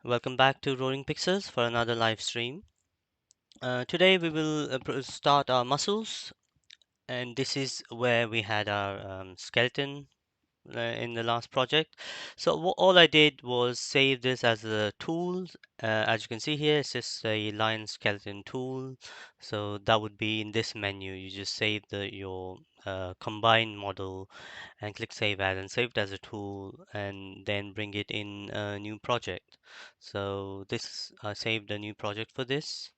Welcome back to Roaring Pixels for another live stream. Today we will start our muscles, and this is where we had our skeleton in the last project. So all I did was save this as a tool. As you can see here, it's just a lion skeleton tool. So that would be in this menu. You just save your combined model and click Save As and save it as a tool and then bring it in a new project. So this I saved a new project for this,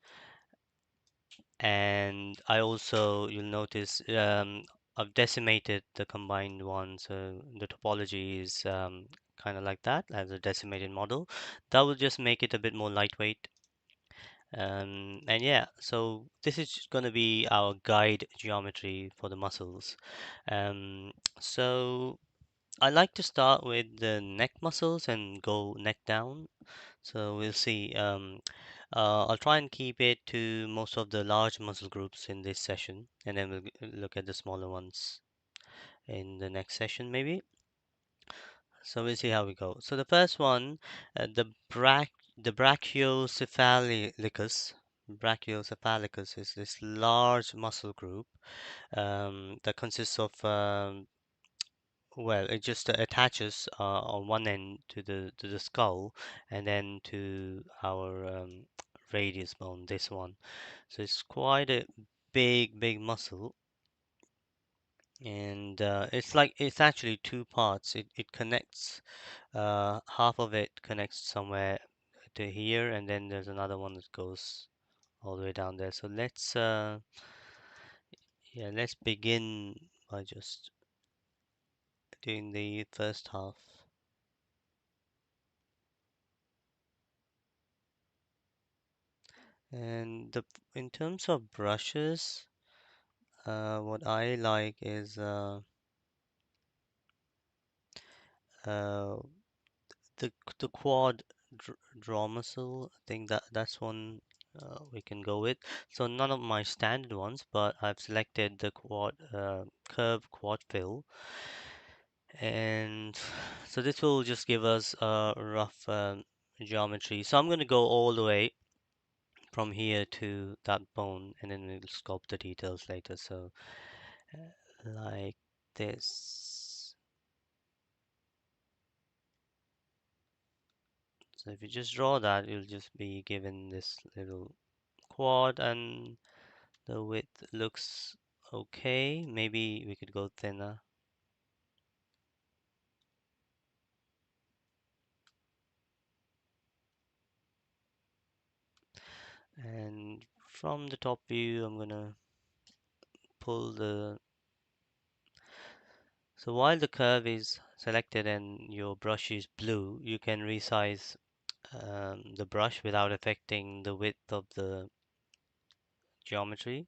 and I also you'll notice I've decimated the combined one, so the topology is kind of like that as a decimated model. That will just make it a bit more lightweight. And yeah, so this is going to be our guide geometry for the muscles. Um, so I like to start with the neck muscles and go neck down. So we'll see. I'll try and keep it to most of the large muscle groups in this session, and then we'll look at the smaller ones in the next session, maybe. So we'll see how we go. So the first one, the brachiocephalicus is this large muscle group that consists of well, it just attaches on one end to the skull, and then to our radius bone, this one. So it's quite a big muscle, and it's actually two parts. It connects. Half of it connects somewhere to here, and then there's another one that goes all the way down there. So let's begin by just doing the first half. And in terms of brushes, what I like is uh, the quad draw muscle. I think that's one we can go with. So none of my standard ones, but I've selected the curve quad fill, and so this will just give us a rough geometry. So I'm going to go all the way from here to that bone, and then we'll sculpt the details later. So like this. So if you just draw that, you'll just be given this little quad, and the width looks okay. Maybe we could go thinner. And from the top view, I'm gonna pull the... So while the curve is selected and your brush is blue, you can resize the brush without affecting the width of the geometry.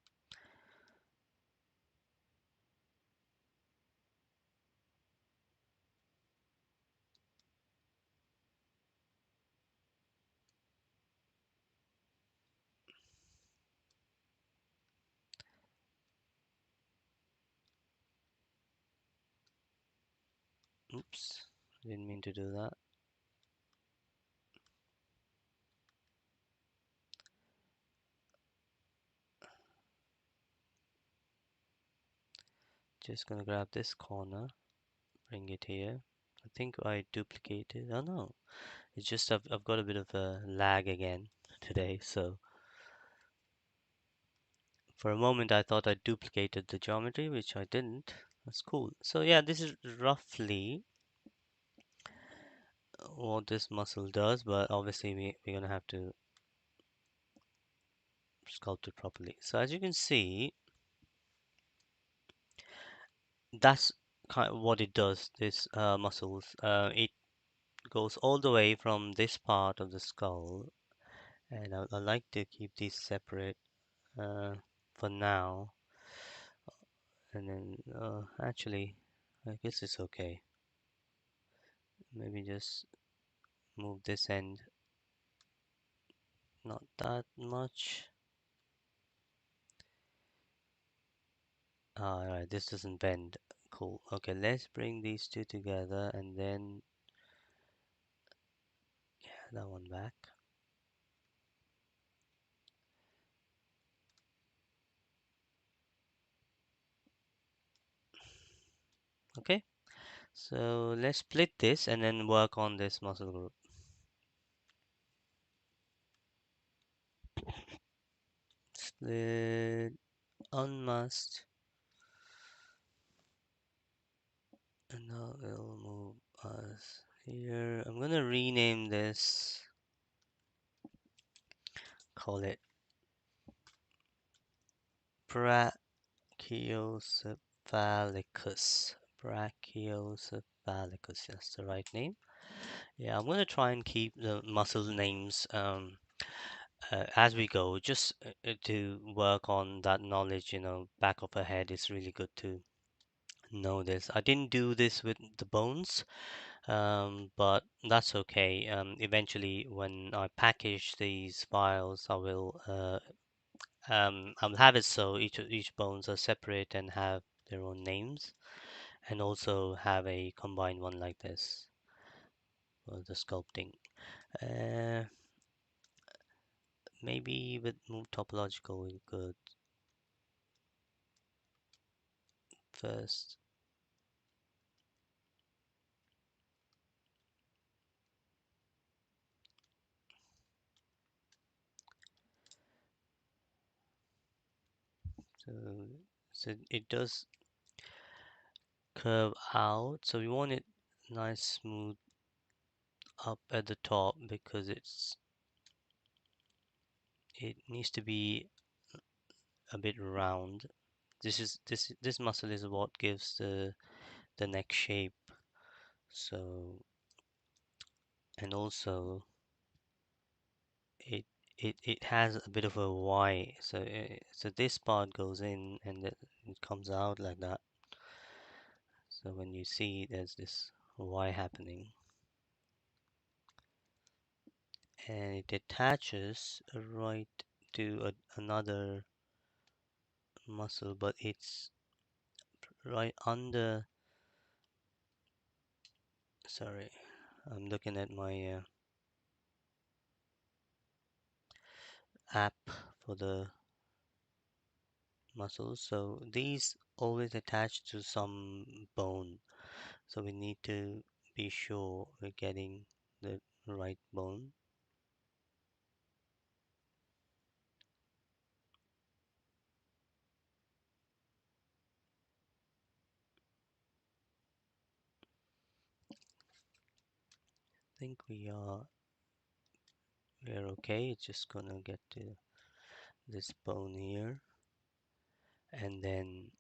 Oops, didn't mean to do that. Just gonna grab this corner, bring it here. I think I duplicated. Oh no, it's just I've got a bit of a lag again today. So for a moment I thought I duplicated the geometry, which I didn't. That's cool. So yeah, this is roughly what this muscle does, but obviously we're gonna have to sculpt it properly. So as you can see, that's kind of what it does. This muscles, it goes all the way from this part of the skull, and I like to keep these separate uh, for now. And then actually, I guess it's okay. Maybe just move this end, not that much. Alright, this doesn't bend. Cool. Okay, let's bring these two together, and then that one back. Okay, so let's split this and then work on this muscle group. Split, unmasked, and now it'll move us here. I'm gonna rename this, call it Brachiocephalicus. Brachiocephalicus, that's the right name. Yeah, I'm gonna try and keep the muscle names as we go, just to work on that knowledge, back of our head. It's really good to know this. I didn't do this with the bones, but that's okay. Eventually, when I package these files, I'll have it so each bones are separate and have their own names, and also have a combined one like this for the sculpting. Uh, Maybe with move topological we could first. So, so it does curve out. So we want it nice, smooth up at the top because it needs to be a bit round. This muscle is what gives the neck shape. So and also it it has a bit of a Y. So this part goes in and it comes out like that. So when you see there's this Y happening and it attaches right to another muscle, but it's right under. Sorry, I'm looking at my app for the muscles. So these always attach to some bone. So we need to be sure we're getting the right bone. I think we're okay. It's just gonna get to this bone here, and then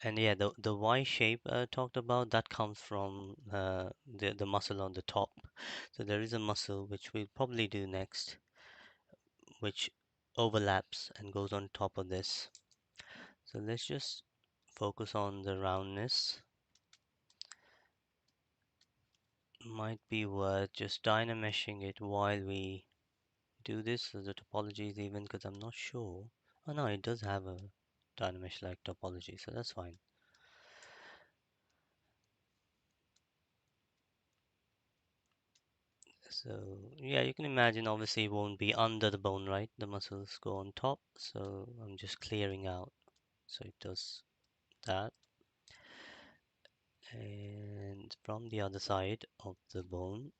and yeah, the Y shape talked about that comes from the muscle on the top. So there is a muscle which we'll probably do next, which overlaps and goes on top of this. So let's just focus on the roundness. Might be worth just dynameshing it while we do this. So the topology is even because I'm not sure. Oh no, it does have a dynamesh like topology, so that's fine. So yeah, you can imagine obviously it won't be under the bone, right? The muscles go on top, so I'm just clearing out. So it does that. And from the other side of the bone,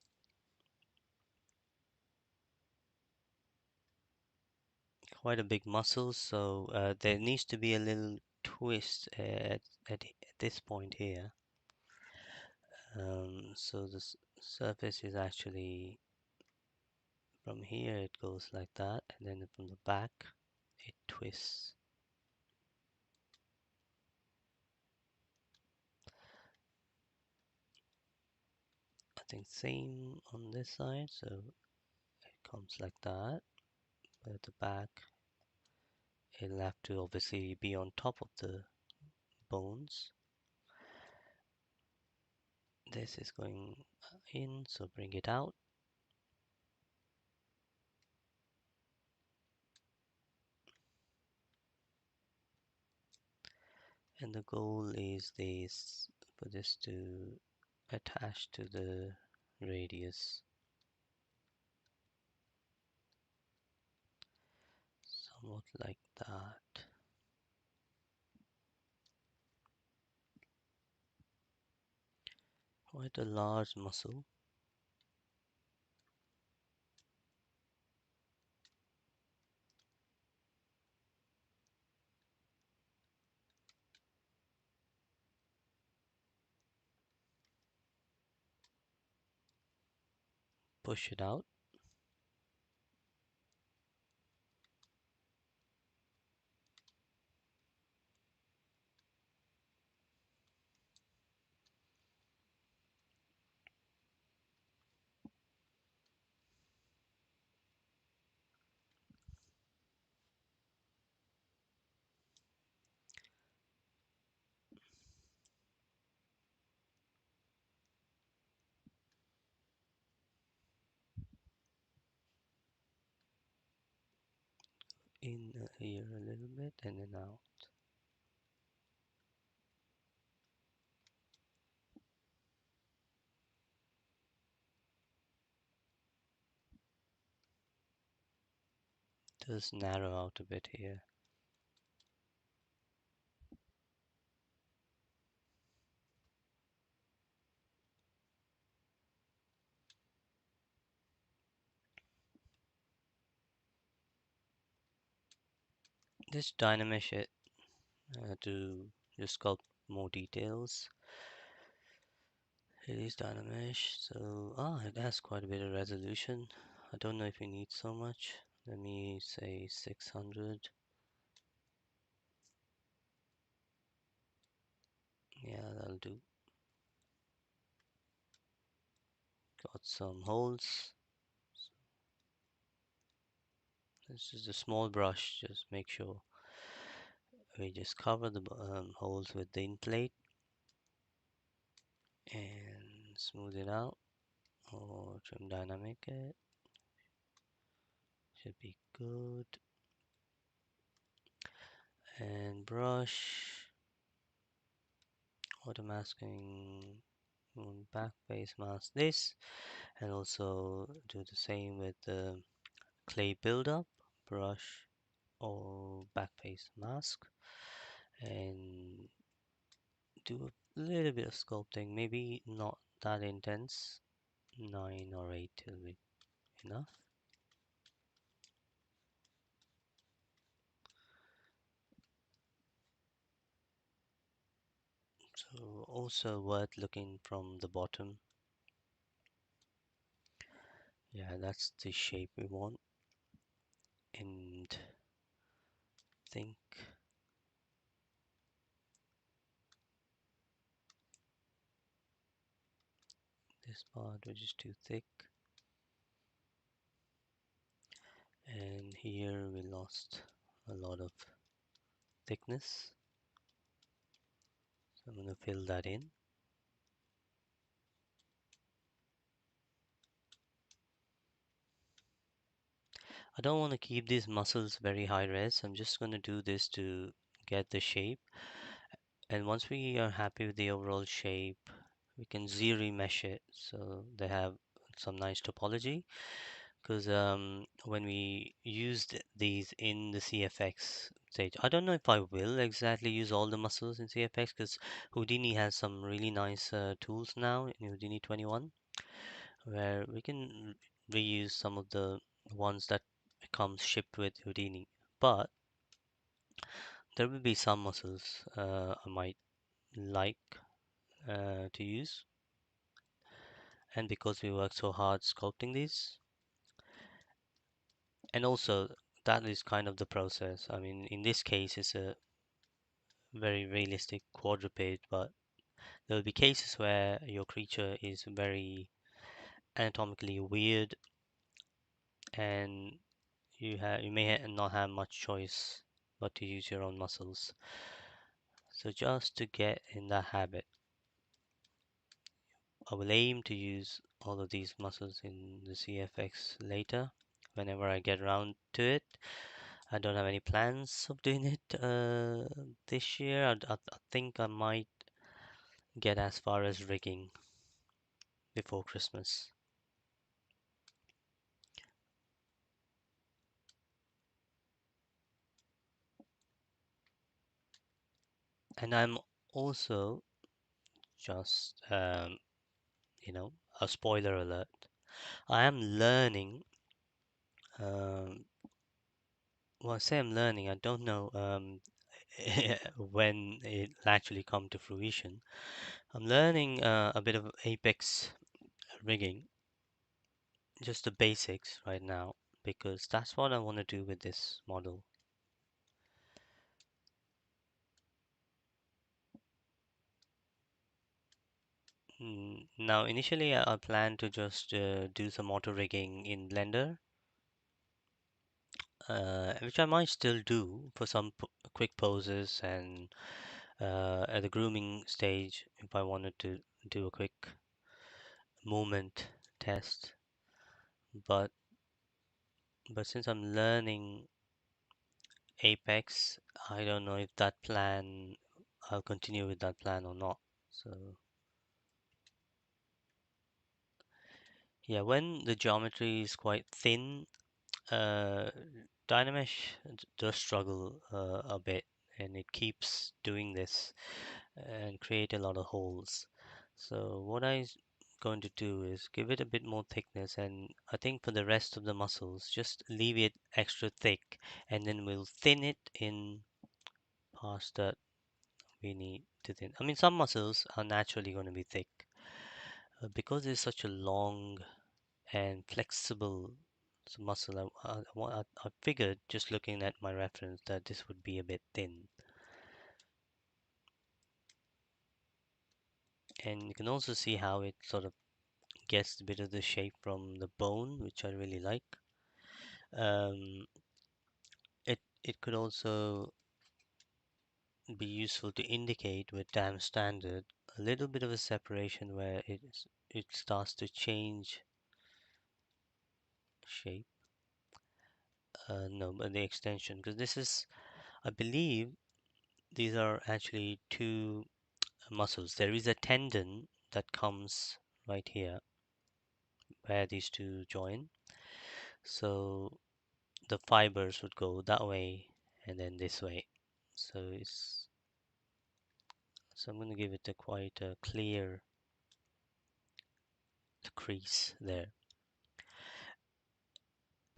quite a big muscle, so there needs to be a little twist at this point here. So the surface is actually from here, it goes like that, and then from the back, it twists. I think same on this side, so it comes like that, but at the back, it'll have to obviously be on top of the bones. This is going in, so bring it out. And the goal is this for this to attach to the radius. somewhat like that. Quite a large muscle. Push it out. In here a little bit and then out. Just narrow out a bit here. Just dynamish it to just sculpt more details. It is dynamish, so it has quite a bit of resolution. I don't know if you need so much. Let me say 600. Yeah, that'll do. Got some holes. This is a small brush. Just make sure we just cover the holes with the ink plate and smooth it out or trim dynamic it. Should be good. And brush, auto masking, back face mask this, and also do the same with the clay buildup, brush or back face mask, and do a little bit of sculpting, maybe not that intense, 9 or 8 will be enough. So also worth looking from the bottom. Yeah, that's the shape we want. And think this part which is too thick. And here we lost a lot of thickness. So I'm going to fill that in. I don't want to keep these muscles very high res. I'm just going to do this to get the shape. And once we are happy with the overall shape, we can z-remesh it so they have some nice topology. Because when we used these in the CFX stage, I don't know if I will exactly use all the muscles in CFX because Houdini has some really nice tools now in Houdini 21 where we can reuse some of the ones that comes shipped with Houdini. But there will be some muscles I might like to use, and because we worked so hard sculpting these, and also that is kind of the process. I mean, in this case, it's a very realistic quadruped, but there will be cases where your creature is very anatomically weird, and you may not have much choice but to use your own muscles. So just to get in that habit, I will aim to use all of these muscles in the CFX later, whenever I get around to it. I don't have any plans of doing it this year. I think I might get as far as rigging before Christmas. And I'm also just, a spoiler alert. I am learning. Um, well, I say I'm learning. I don't know when it actually come to fruition. I'm learning a bit of Apex rigging, just the basics right now, because that's what I want to do with this model. Now, initially, I plan to just do some auto rigging in Blender, which I might still do for some quick poses and at the grooming stage if I wanted to do a quick movement test. But since I'm learning Apex, I don't know if that plan I'll continue with that plan or not. So yeah, when the geometry is quite thin, uh, Dynamesh does struggle a bit, and it keeps doing this and create a lot of holes. So what I'm going to do is give it a bit more thickness, and I think for the rest of the muscles, just leave it extra thick, and then we'll thin it in parts that we need to thin. I mean, some muscles are naturally going to be thick. Because it's such a long and flexible muscle, I figured just looking at my reference that this would be a bit thin. And you can also see how it sort of gets a bit of the shape from the bone, which I really like. Um, it could also be useful to indicate with dam standard a little bit of a separation where it starts to change shape. No, but the extension, because this is, I believe, these are actually two muscles. There is a tendon that comes right here where these two join. So the fibers would go that way and then this way. So I'm going to give it a quite a clear crease there.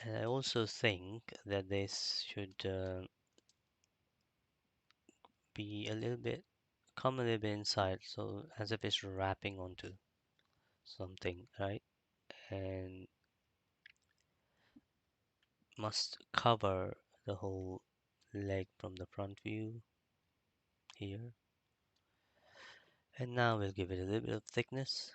And I also think that this should be a little bit, come a little bit inside, so as if it's wrapping onto something, right? And must cover the whole leg from the front view here. And now we'll give it a little bit of thickness.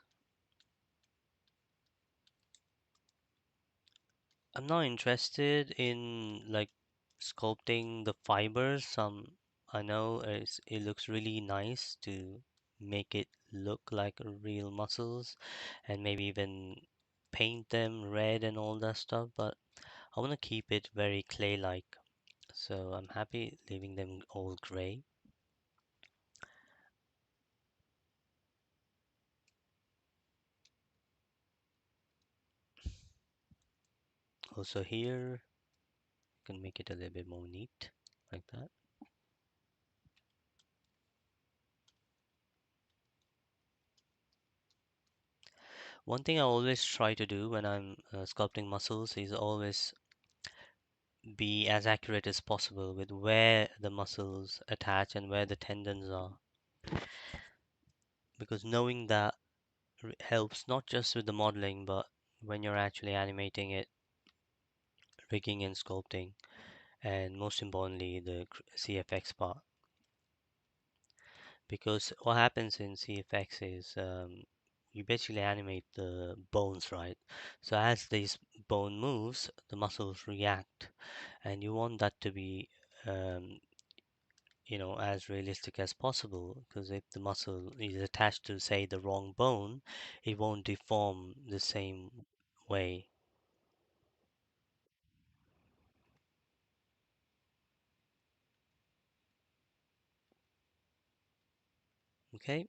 I'm not interested in like sculpting the fibers. I know it looks really nice to make it look like real muscles and maybe even paint them red and all that stuff, but I want to keep it very clay-like. So I'm happy leaving them all gray. Also here, you can make it a little bit more neat like that. One thing I always try to do when I'm sculpting muscles is always be as accurate as possible with where the muscles attach and where the tendons are. Because knowing that helps not just with the modeling, but when you're actually animating it, rigging and sculpting, and most importantly, the CFX part. Because what happens in CFX is you basically animate the bones, right? So as this bone moves, the muscles react, and you want that to be um, as realistic as possible. Because if the muscle is attached to, say, the wrong bone, it won't deform the same way. Okay?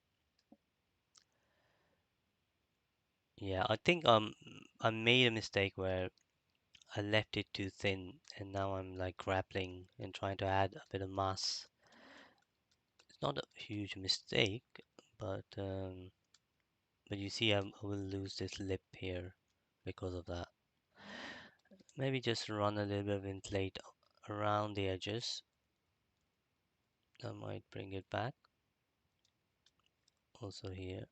Yeah, I think I made a mistake where I left it too thin, and now I'm like grappling and trying to add a bit of mass It's not a huge mistake, but you see, I will lose this lip here because of that. Maybe just run a little bit of inflate around the edges. That might bring it back. Also here.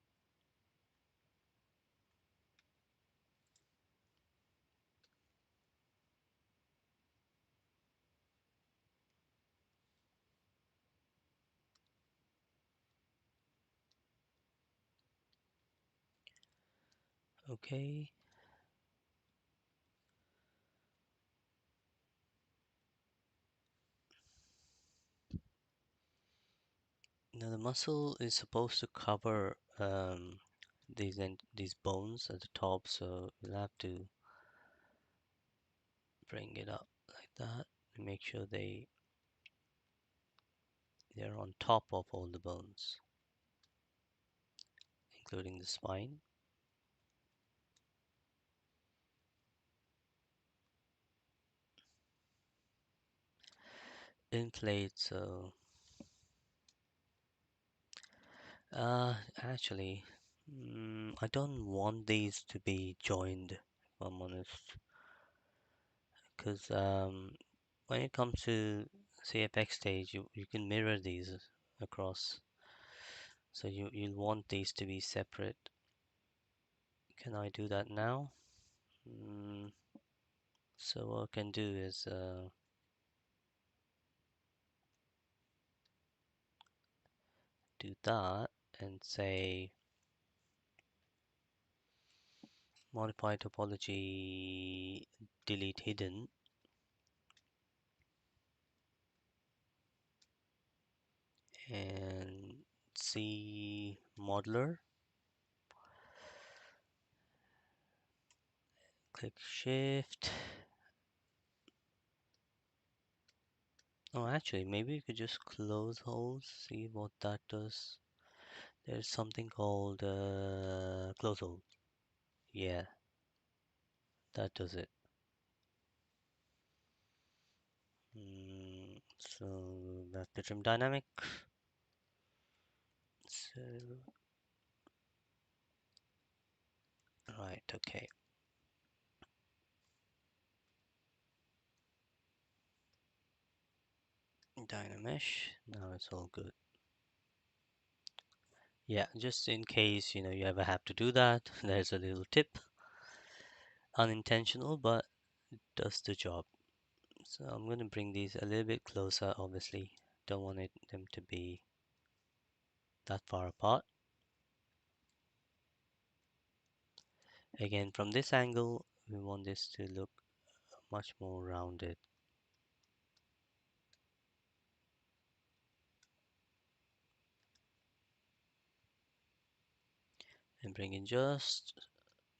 Okay. Now the muscle is supposed to cover these bones at the top, so we'll have to bring it up like that and make sure they're on top of all the bones, including the spine. Inflate, so actually, I don't want these to be joined, if I'm honest, because when it comes to CFX stage, you can mirror these across, so you'll want these to be separate. Can I do that now? Mm, so what I can do is do that and say modify topology, delete hidden, and see modeler. Click shift. Oh, actually, maybe you could just close holes, see what that does. There's something called close hole. Yeah, that does it. So that's the trim dynamic. So, right, okay. Dynamesh. Now it's all good. Yeah, just in case, you ever have to do that, there's a little tip. Unintentional, but does the job. So I'm going to bring these a little bit closer, obviously. Don't want them to be that far apart. Again, from this angle, we want this to look much more rounded. And bring it just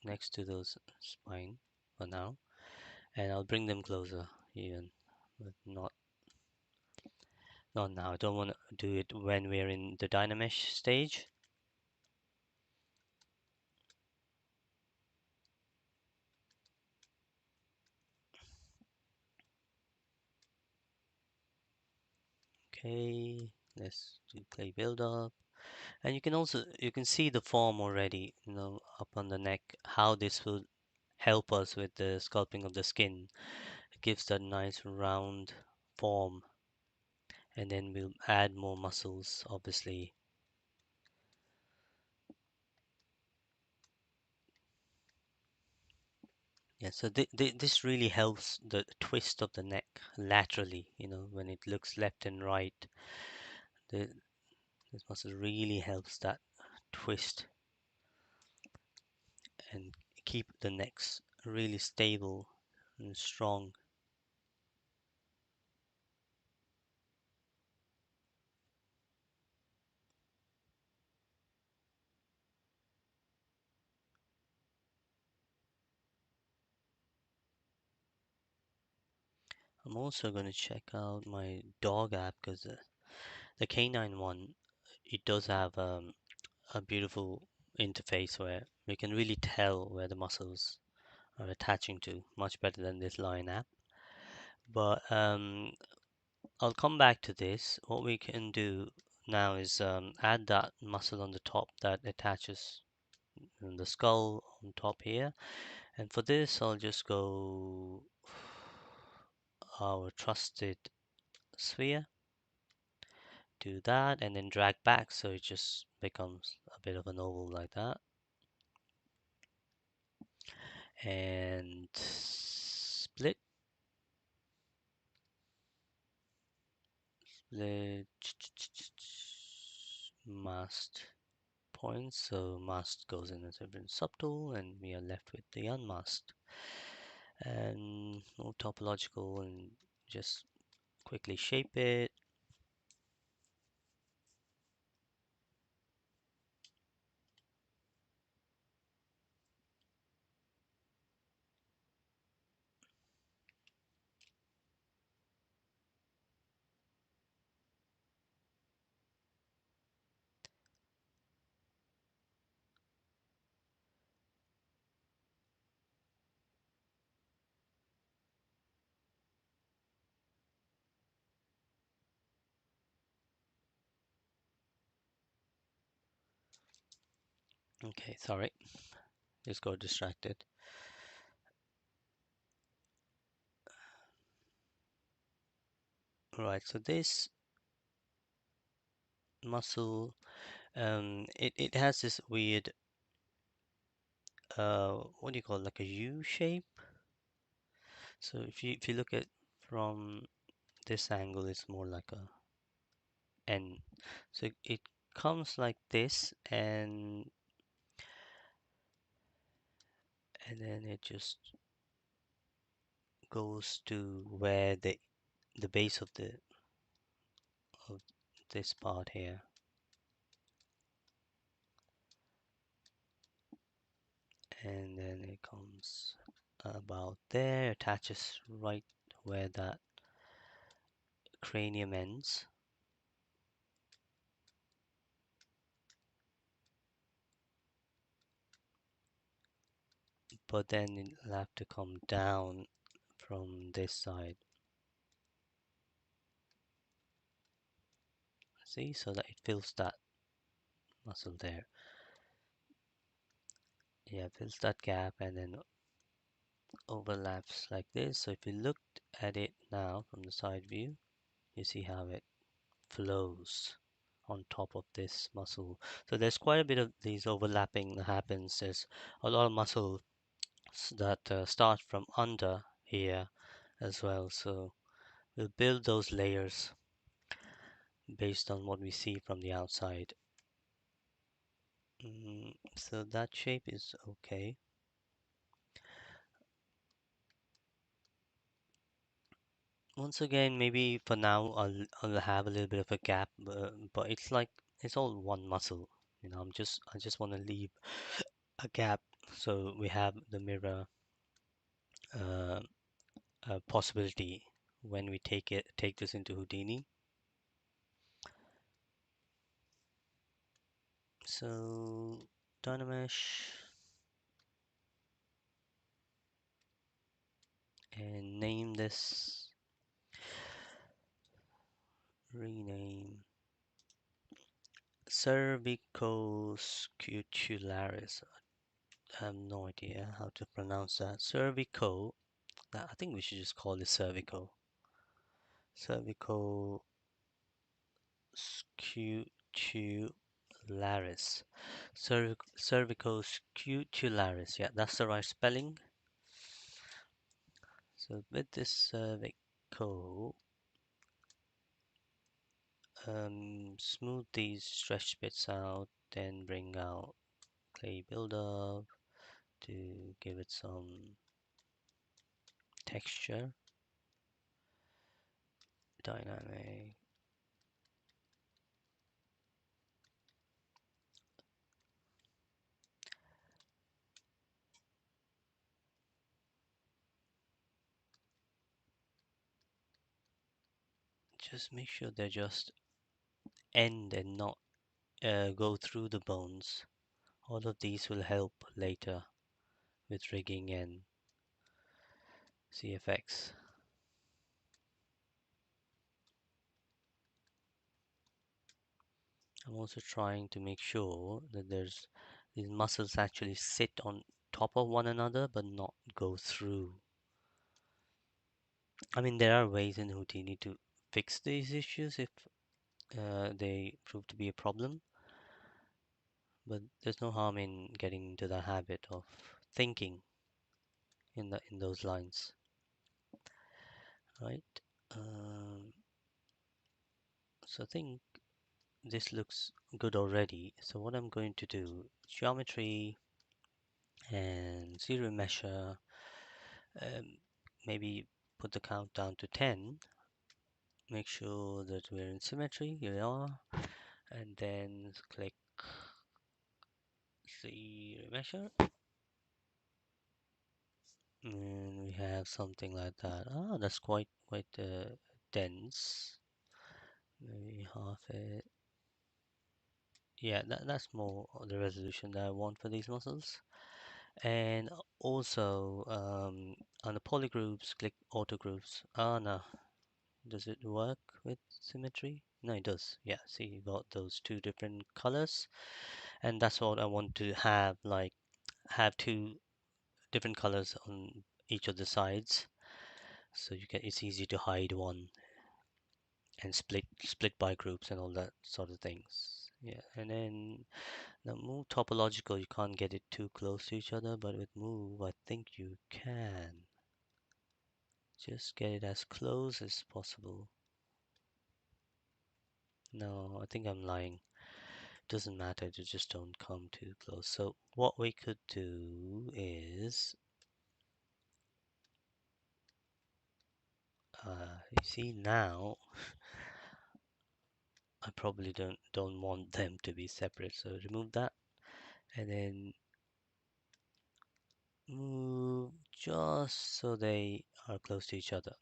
next to those spine for now. And I'll bring them closer even, but not now. I don't want to do it when we're in the Dynamesh stage. Okay, let's do clay build-up. And you can see the form already, up on the neck, how this will help us with the sculpting of the skin. It gives that nice round form, and then we'll add more muscles, obviously. Yeah, so this really helps the twist of the neck laterally, when it looks left and right. The, this muscle really helps that twist and keep the necks really stable and strong. I'm also going to check out my dog app because the canine one, it does have a beautiful interface where we can really tell where the muscles are attaching to, much better than this line app. But I'll come back to this. What we can do now is add that muscle on the top that attaches the skull on top here. And for this, I'll just go our trusted sphere, do that, and then drag back so it just becomes a bit of an oval like that. And split, split, masked points. So masked goes in as a different subtool, and we are left with the unmasked. And more topological, and just quickly shape it. Okay, sorry, just got distracted. Right, so this muscle, it has this weird, what do you call it, like a U shape. So if you look at from this angle, it's more like a N. So it comes like this, and then it just goes to where the base of this part here, and then it comes about there, attaches right where that cranium ends, but then it'll have to come down from this side. See, so that it fills that muscle there. Yeah, fills that gap and then overlaps like this. So if you looked at it now from the side view, you see how it flows on top of this muscle. So there's quite a bit of these overlapping that happens. There's a lot of muscle that start from under here as well. So we'll build those layers based on what we see from the outside. So that shape is okay. Once again, maybe for now I'll have a little bit of a gap, but it's like it's all one muscle. I just want to leave a gap so we have the mirror uh, possibility when we take this into Houdini. So Dynamesh and name this, rename cervicoscutularis. I have no idea how to pronounce that. Cervico. I think we should just call it cervical. Cervical scutularis. Cervical scutularis. Yeah, that's the right spelling. So with this cervical, smooth these stretched bits out, then bring out clay buildup to give it some texture. Dynamic. Just make sure they just end and not go through the bones. All of these will help later with rigging and CFX. I'm also trying to make sure that these muscles actually sit on top of one another but not go through. I mean, there are ways in Houdini to fix these issues if they prove to be a problem, but there's no harm in getting into the habit of thinking in those lines, right? Um, so I think this looks good already. So what I'm going to do, geometry and zero measure, um, maybe put the count down to 10. Make sure that we're in symmetry. Here we are, and then click zero measure, and we have something like that. Ah, that's quite dense. Maybe half it. Yeah, that's more the resolution that I want for these muscles. And also on the polygroups, click auto groups. Ah, no, does it work with symmetry? No, it does. Yeah, see, you got those two different colors, and that's what I want to have. Like, have two different colors on each of the sides, so it's easy to hide one and split by groups and all that sort of things. Yeah, and then now move topological, you can't get it too close to each other, but with move, I think you can. Just get it as close as possible. No, I think I'm lying. Doesn't matter, you just don't come too close. So what we could do is, you see now, I probably don't want them to be separate. So remove that, and then move just so they are close to each other.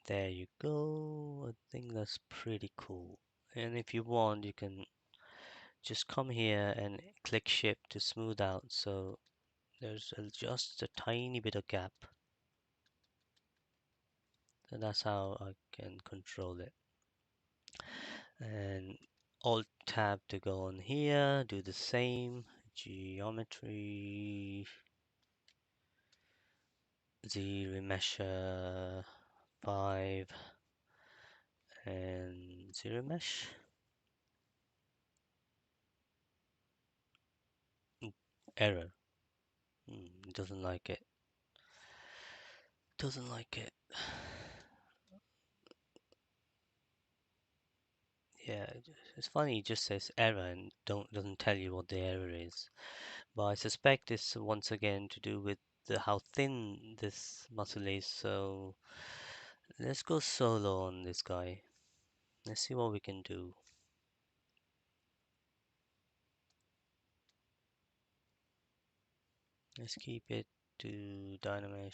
There you go. I think that's pretty cool. And if you want, you can just come here and click shift to smooth out. So there's just a tiny bit of gap. And that's how I can control it. And Alt tab to go on here, do the same. Geometry, zero measure 5 and zero mesh. Error. It doesn't like it. Doesn't like it. Yeah, it's funny. It just says error and doesn't tell you what the error is. But I suspect it's once again to do with how thin this muscle is. So let's go solo on this guy. Let's see what we can do. Let's keep it to Dynamesh.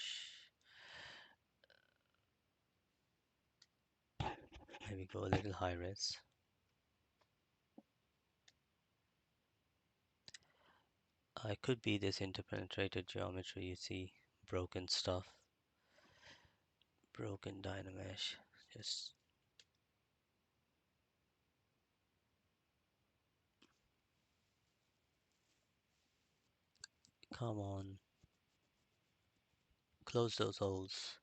Maybe go a little high res. I could be this interpenetrated geometry, you see, broken stuff, broken Dynamesh. Just come on, close those holes.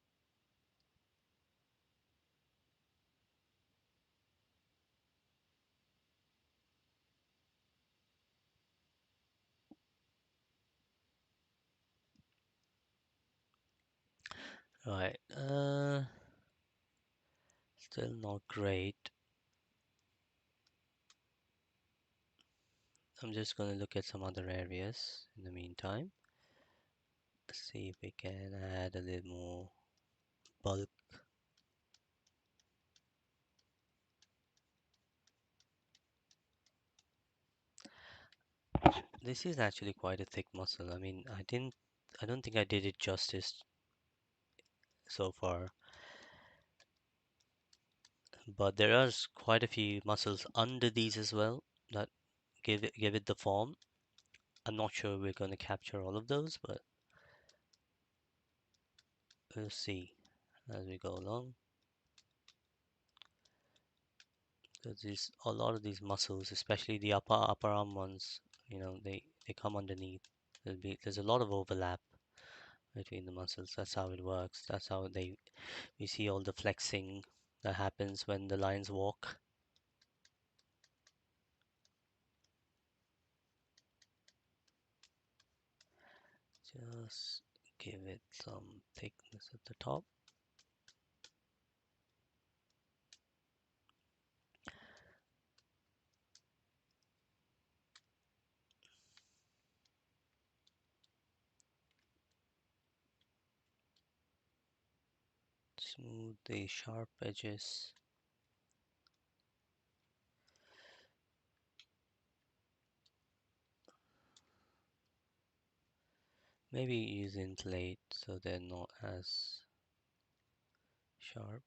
Right, still not great. I'm just going to look at some other areas in the meantime. See if we can add a little more bulk. This is actually quite a thick muscle. I mean, I don't think I did it justice so far, but there are quite a few muscles under these as well that give it the form. I'm not sure we're going to capture all of those, but we'll see as we go along. Because these a lot of these muscles, especially the upper arm ones, they come underneath. There's a lot of overlap between the muscles. That's how it works. That's how we see all the flexing that happens when the lions walk. Just give it some thickness at the top. Smooth the sharp edges. Maybe use inflate so they're not as sharp,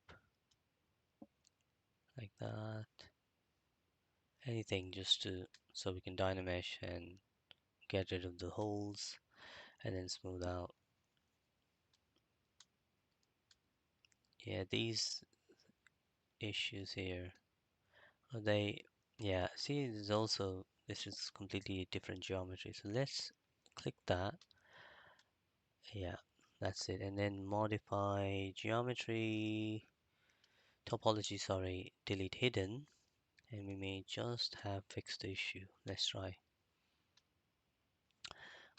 like that. Anything just to so we can dynamesh and get rid of the holes and then smooth out. Yeah, these issues here, they, yeah, see, this is completely different geometry. So let's click that. Yeah, that's it. And then modify geometry, topology, sorry, delete hidden. And we may just have fixed the issue. Let's try.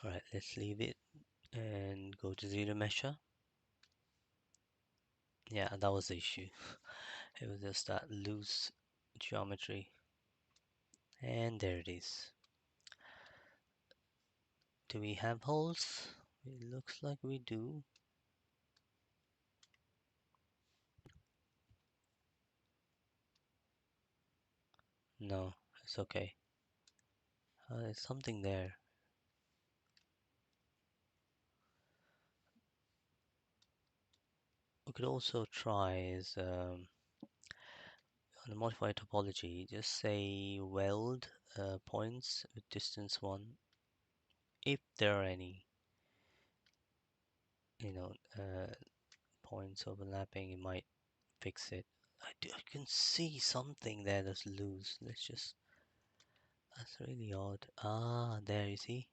All right, let's leave it and go to zero measure. Yeah, that was the issue. It was just that loose geometry. And there it is. Do we have holes? It looks like we do. No, it's okay. There's something there. We could also try is on the modified topology, just say weld points with distance 1, if there are any, you know, uh, points overlapping, it might fix it. I can see something there that's loose. That's really odd. Ah, there you see.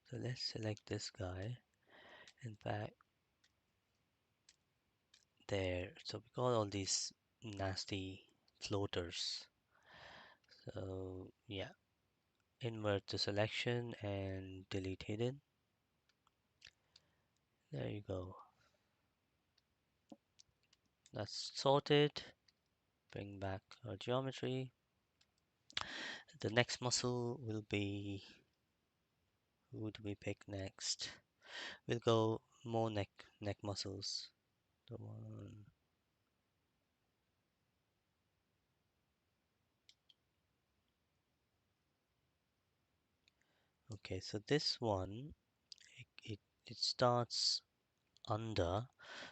So let's select this guy. In fact, there. So we got all these nasty floaters. So yeah, invert the selection and delete hidden. There you go. That's sorted. Bring back our geometry. The next muscle will be, who do we pick next? We'll go more neck muscles. The one. Okay, so this one, it starts under,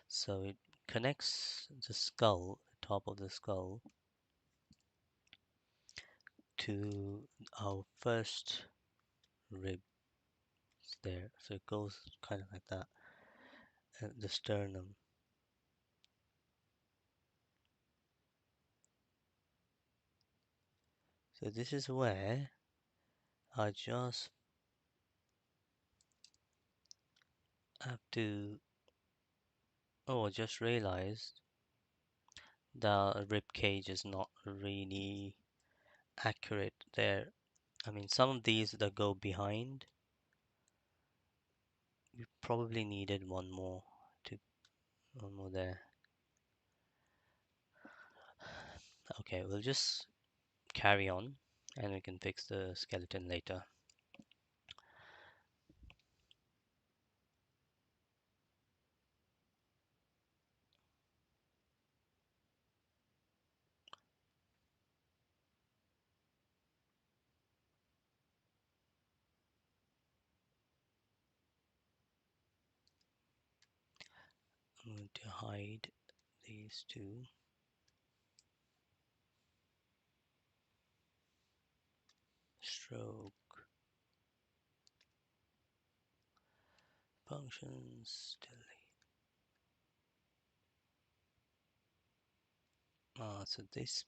so it connects the skull, top of the skull, to our first rib there. So it goes kind of like that, the sternum. So this is where I just have to. Oh, I just realized the rib cage is not really accurate there. I mean, some of these that go behind, we probably needed to one more there. Okay, we'll just carry on and we can fix the skeleton later. I'm going to hide these two. Stroke functions delete. So this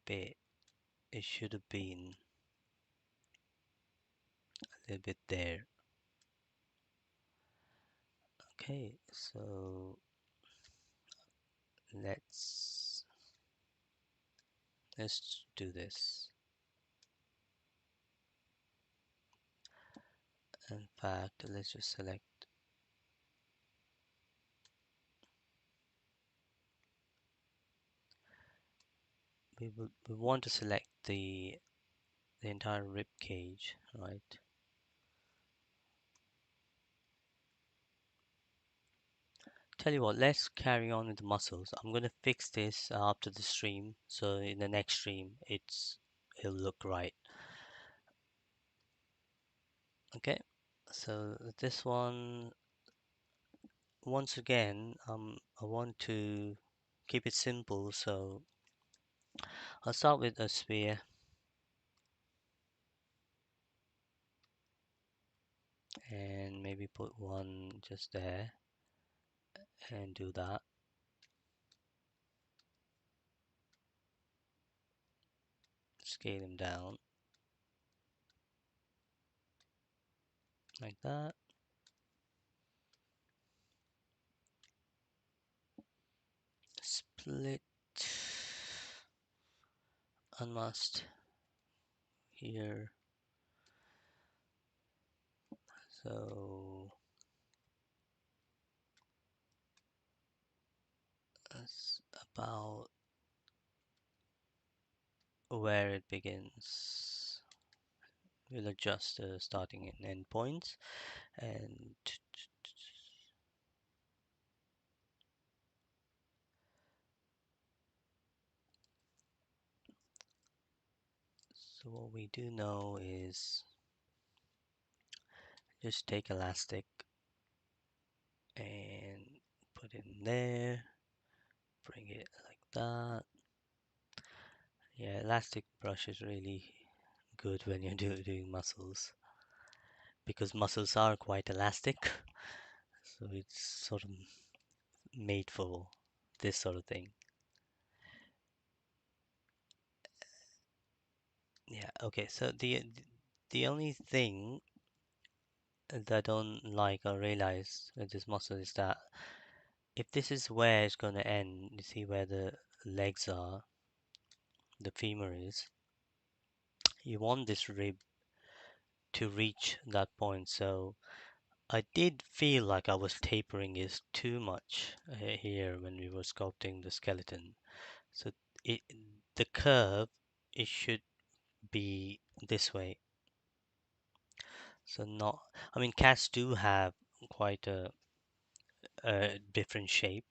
bit. It should have been a little bit there. Okay, so let's let's do this. In fact, let's just select. We want to select the entire rib cage, right? Tell you what, let's carry on with the muscles. I'm gonna fix this after the stream, so in the next stream it'll look right. Okay, so this one, once again, I want to keep it simple, so I'll start with a sphere and maybe put one just there and do that. Scale him down like that. Split, unmasked here. So that's about where it begins. We'll adjust the starting and end points, and so what we do know is just take elastic and put it in there, bring it like that. Yeah, elastic brush is really good when you're doing muscles because muscles are quite elastic, so it's sort of made for this sort of thing. Yeah, okay, so the only thing that I don't like or realize with this muscle is that if this is where it's going to end, you see where the legs are, the femur is, you want this rib to reach that point. So I did feel like I was tapering it too much here when we were sculpting the skeleton. So it, the curve, it should be this way. So not, I mean, cats do have quite a different shape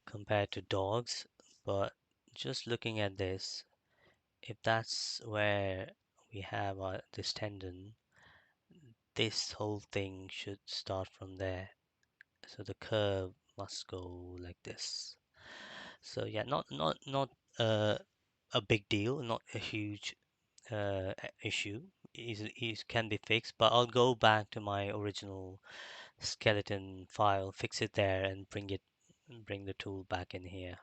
compared to dogs, but just looking at this, if that's where we have this tendon, this whole thing should start from there. So the curve must go like this. So yeah, not uh, a big deal, not a huge issue. Is can be fixed, but I'll go back to my original skeleton file, fix it there, and bring the tool back in here.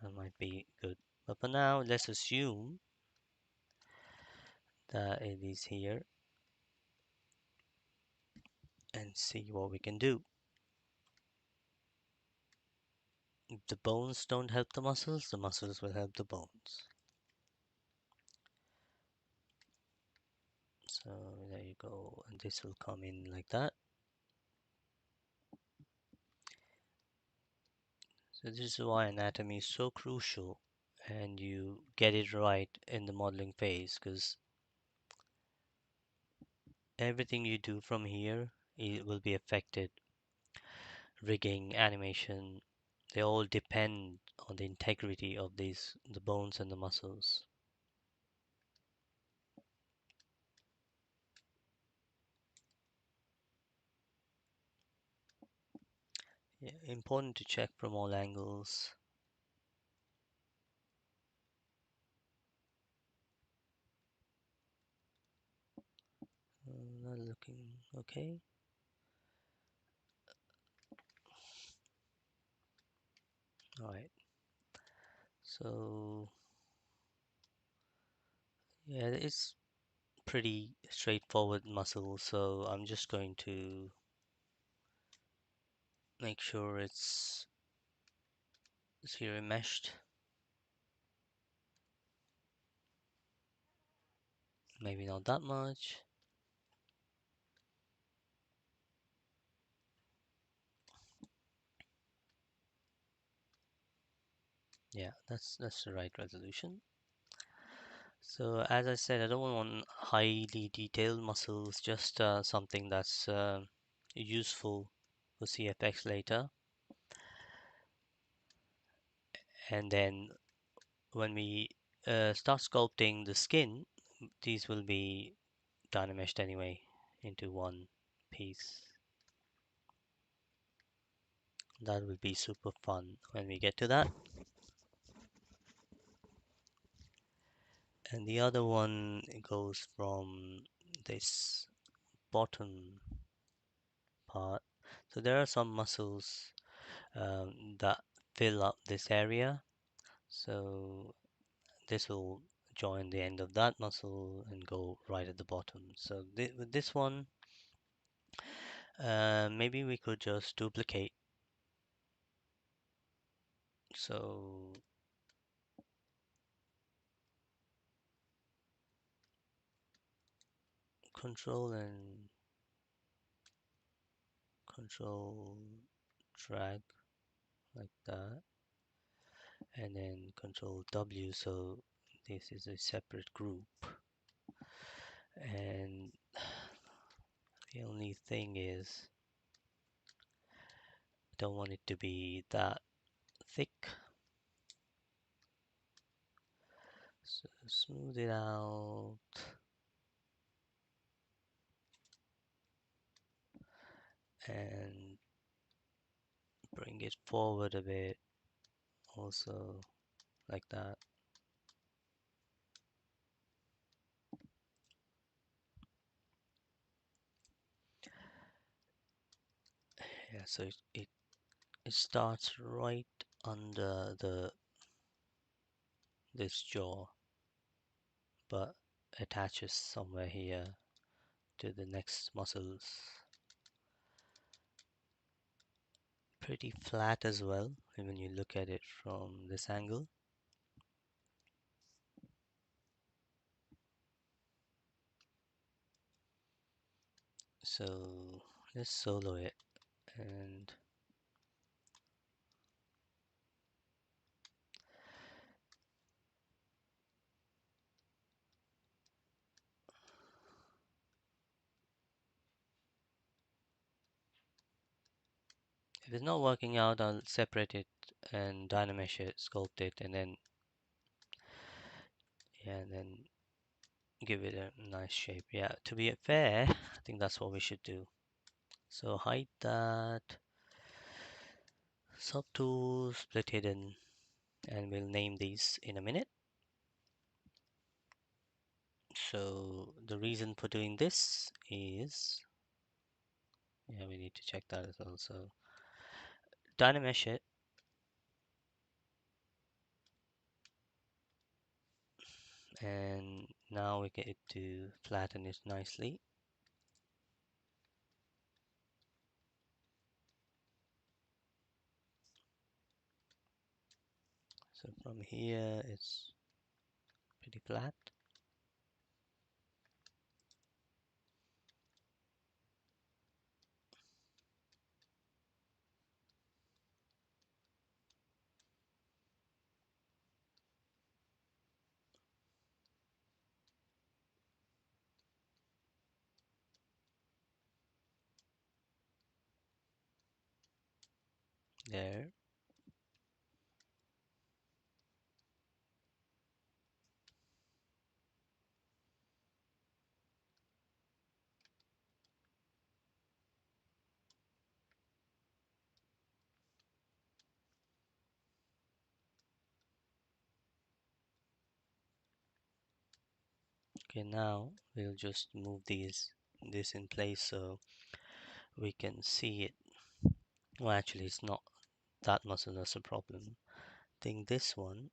That might be good. But for now, let's assume that it is here and see what we can do. If the bones don't help the muscles will help the bones. So there you go, and this will come in like that. So this is why anatomy is so crucial, and you get it right in the modeling phase, because everything you do from here it will be affected. Rigging, animation, they all depend on the integrity of the bones and the muscles. Yeah, important to check from all angles. Not looking okay. All right. So Yeah, it's pretty straightforward muscle, so I'm just going to make sure it's zero meshed. Maybe not that much. Yeah, that's the right resolution. So as I said, I don't want highly detailed muscles, just something that's useful for CFX later. And then when we start sculpting the skin, these will be dynameshed anyway into one piece. That will be super fun when we get to that. And the other one goes from this bottom part. So there are some muscles that fill up this area. So this will join the end of that muscle and go right at the bottom. So with this one, maybe we could just duplicate. So control and control drag like that, and then control W. So this is a separate group. And the only thing is, I don't want it to be that thick. So smooth it out and bring it forward a bit, also like that. Yeah, so it starts right under this jaw, but attaches somewhere here to the next muscles. Pretty flat as well when you look at it from this angle. So let's solo it and if it's not working out, I'll separate it and dynamesh it, sculpt it, and then yeah, and then give it a nice shape. Yeah, to be fair, I think that's what we should do. So hide that, subtool, split hidden, and we'll name these in a minute. So the reason for doing this is, yeah, we need to check that as well. So dynamesh it, and now we get it to flatten it nicely. So from here, it's pretty flat. There. Okay, now we'll just move this in place so we can see it. Well, actually, it's not that muscle that's a problem. I think this one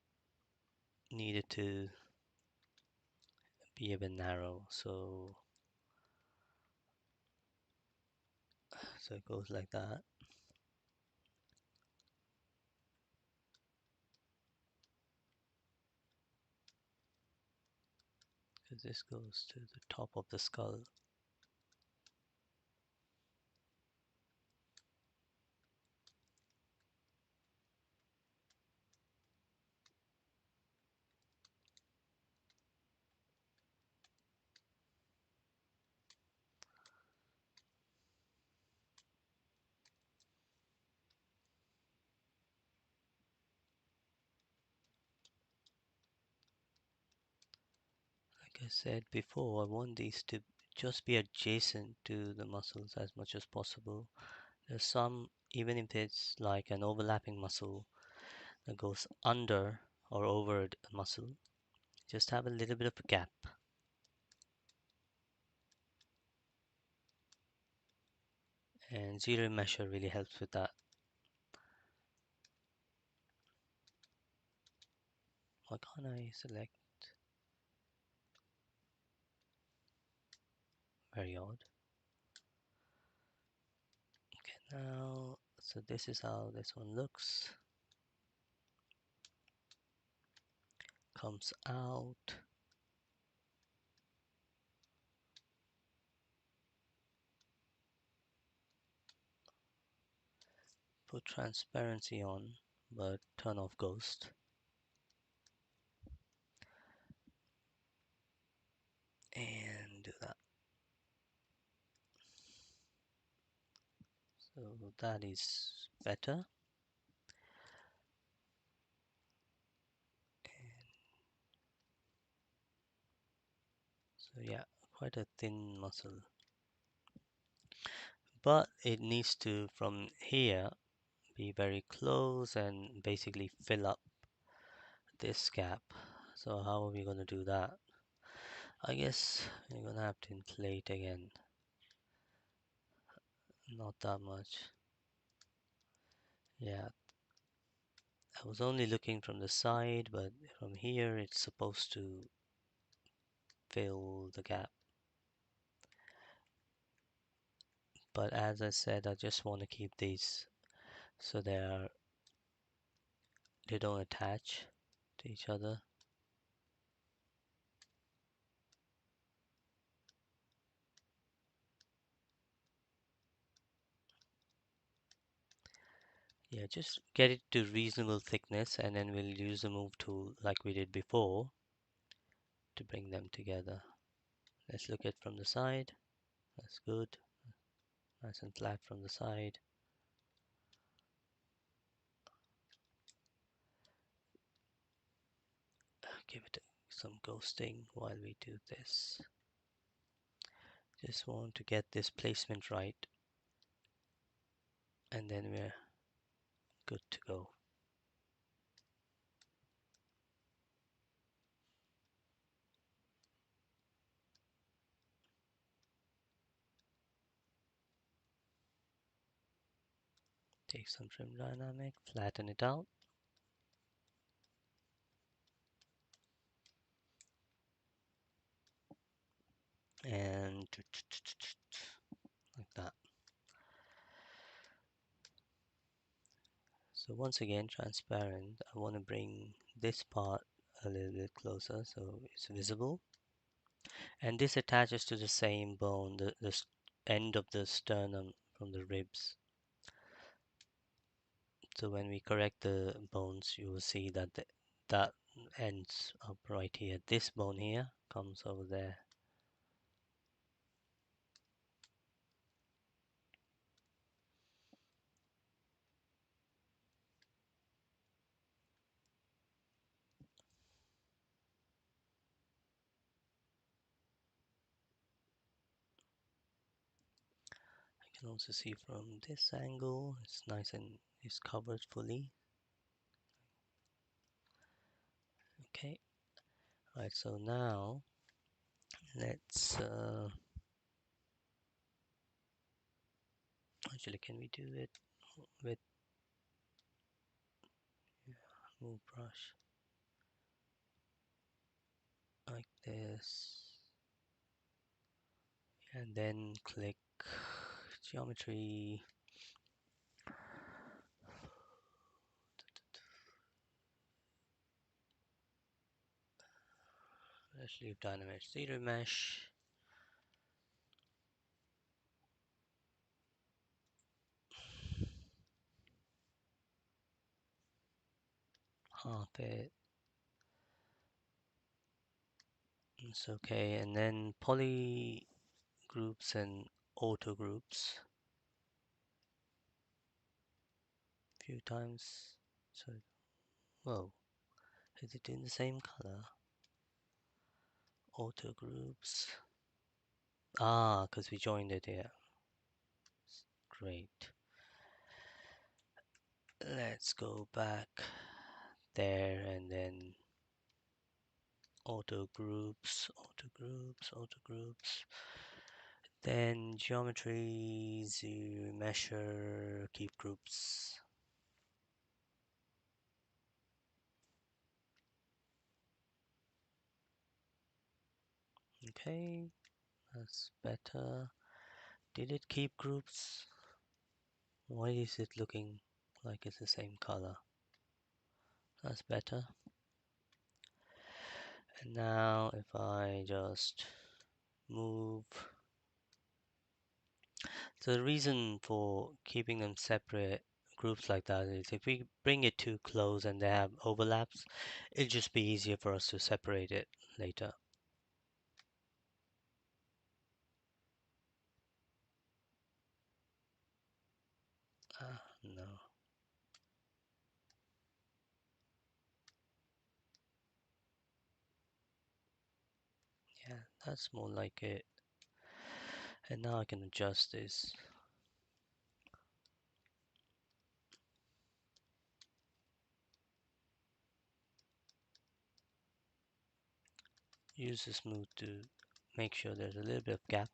needed to be a bit narrow. So it goes like that. Because this goes to the top of the skull. Like I said before, I want these to just be adjacent to the muscles as much as possible. There's some, even if it's like an overlapping muscle that goes under or over the muscle, just have a little bit of a gap. And zero measure really helps with that. Why can't I select? Very odd. Okay, now, so this is how this one looks. Comes out. Put transparency on, but turn off ghost. And do that. So that is better. So yeah, quite a thin muscle. But it needs to, from here, be very close and basically fill up this gap. So how are we going to do that? I guess we're going to have to inflate again. Not that much. Yeah, I was only looking from the side, but from here it's supposed to fill the gap. But as I said, I just want to keep these so they don't attach to each other. Yeah, just get it to reasonable thickness and then we'll use the move tool like we did before to bring them together. Let's look at from the side. That's good. Nice and flat from the side. Give it some ghosting while we do this. Just want to get this placement right and then we're good to go. Take some trim dynamic, flatten it out. And like that. So once again, transparent. I want to bring this part a little bit closer so it's visible. And this attaches to the same bone, the end of the sternum from the ribs. So when we correct the bones, you will see that that ends up right here. This bone here comes over there. I can also see from this angle, it's nice and it's covered fully. Okay, right, so now let's actually, can we do it with move brush like this? and then click geometry. Let's leave dynamic zero mesh. Half it. It's okay. And then poly groups and auto groups a few times. So, whoa, is it in the same color? Auto groups. Ah, because we joined it here. Great. Let's go back there and then auto groups, auto groups, auto groups. Then geometry, zero measure, keep groups. Okay, that's better. Did it keep groups? Why is it looking like it's the same color? That's better. And now if I just move. So the reason for keeping them separate groups like that is if we bring it too close and they have overlaps, it'll just be easier for us to separate it later. No. Yeah, that's more like it. And now I can adjust this. Use the smooth to make sure there's a little bit of gap.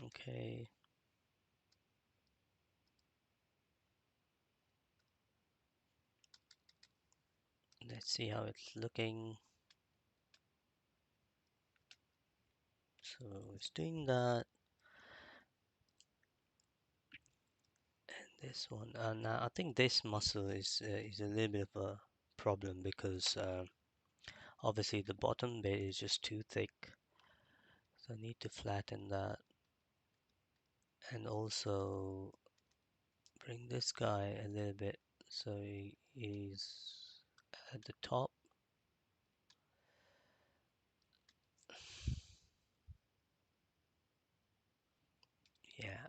Okay. Let's see how it's looking. So it's doing that. And this one. And I think this muscle is a little bit of a problem because obviously the bottom bit is just too thick. So I need to flatten that. And also bring this guy a little bit so he is at the top. Yeah,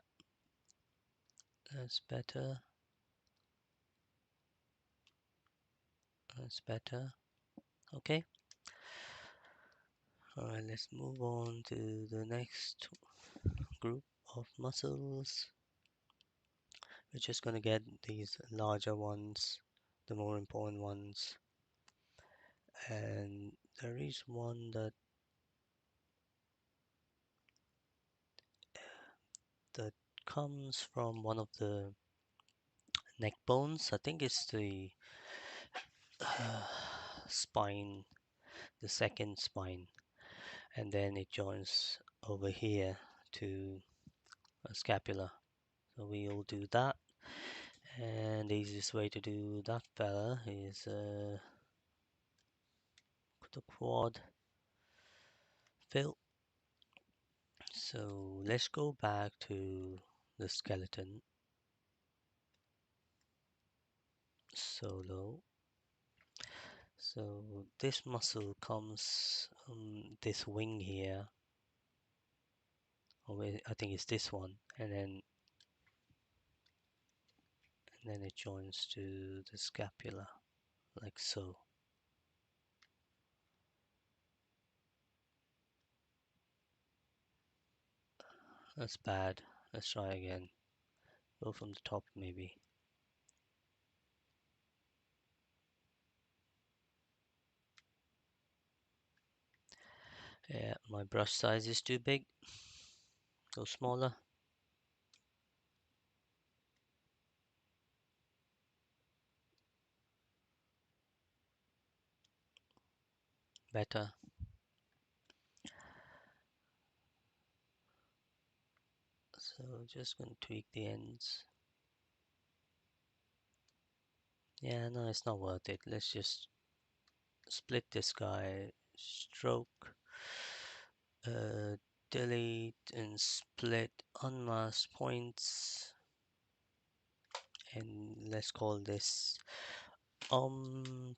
that's better. That's better. Okay. Alright, let's move on to the next group of muscles. We're just going to get these larger ones, the more important ones. And there is one that comes from one of the neck bones. I think it's the uh, spine, the second spine, and then it joins over here to a scapula. So we will do that, and the easiest way to do that fella is the quad fill. So let's go back to the skeleton solo. So this muscle comes this wing here, or I think it's this one, and then it joins to the scapula, like so. That's bad. Let's try again. Go from the top, maybe. Yeah, my brush size is too big. Go smaller. better. So just gonna tweak the ends. Yeah, no, it's not worth it. Let's just split this guy, stroke, uh, delete and split unmasked points, and let's call this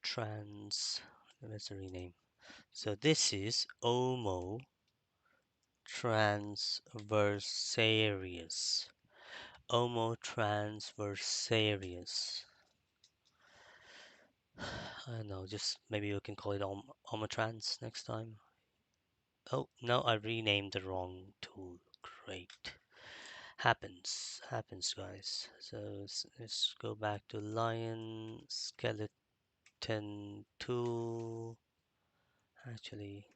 trans. Let's rename. So this is Omo transversarius. Omo transversarius. I don't know, just maybe we can call it Omotrans next time. Oh, no, I renamed the wrong tool. Great. Happens, guys. So let's go back to lion skeleton tool. Actually,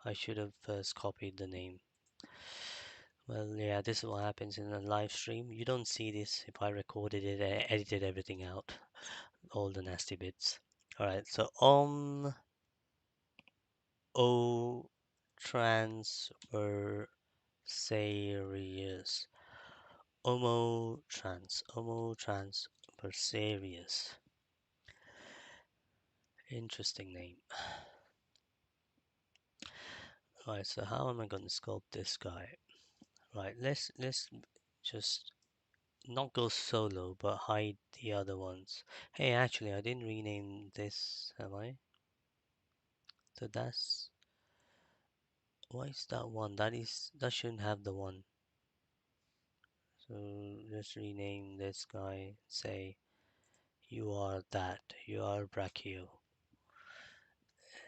I should have first copied the name. Well, yeah, this is what happens in a live stream. You don't see this if I recorded it and edited everything out, all the nasty bits. All right, so o transfer serious. Omo trans Persarius. Interesting name. Right, so how am I going to sculpt this guy? Right, let's just not go solo, but hide the other ones. Hey, actually, I didn't rename this, have I? So that's why is that one? That shouldn't have the one. So let's rename this guy. Say you are that. You are Brachio.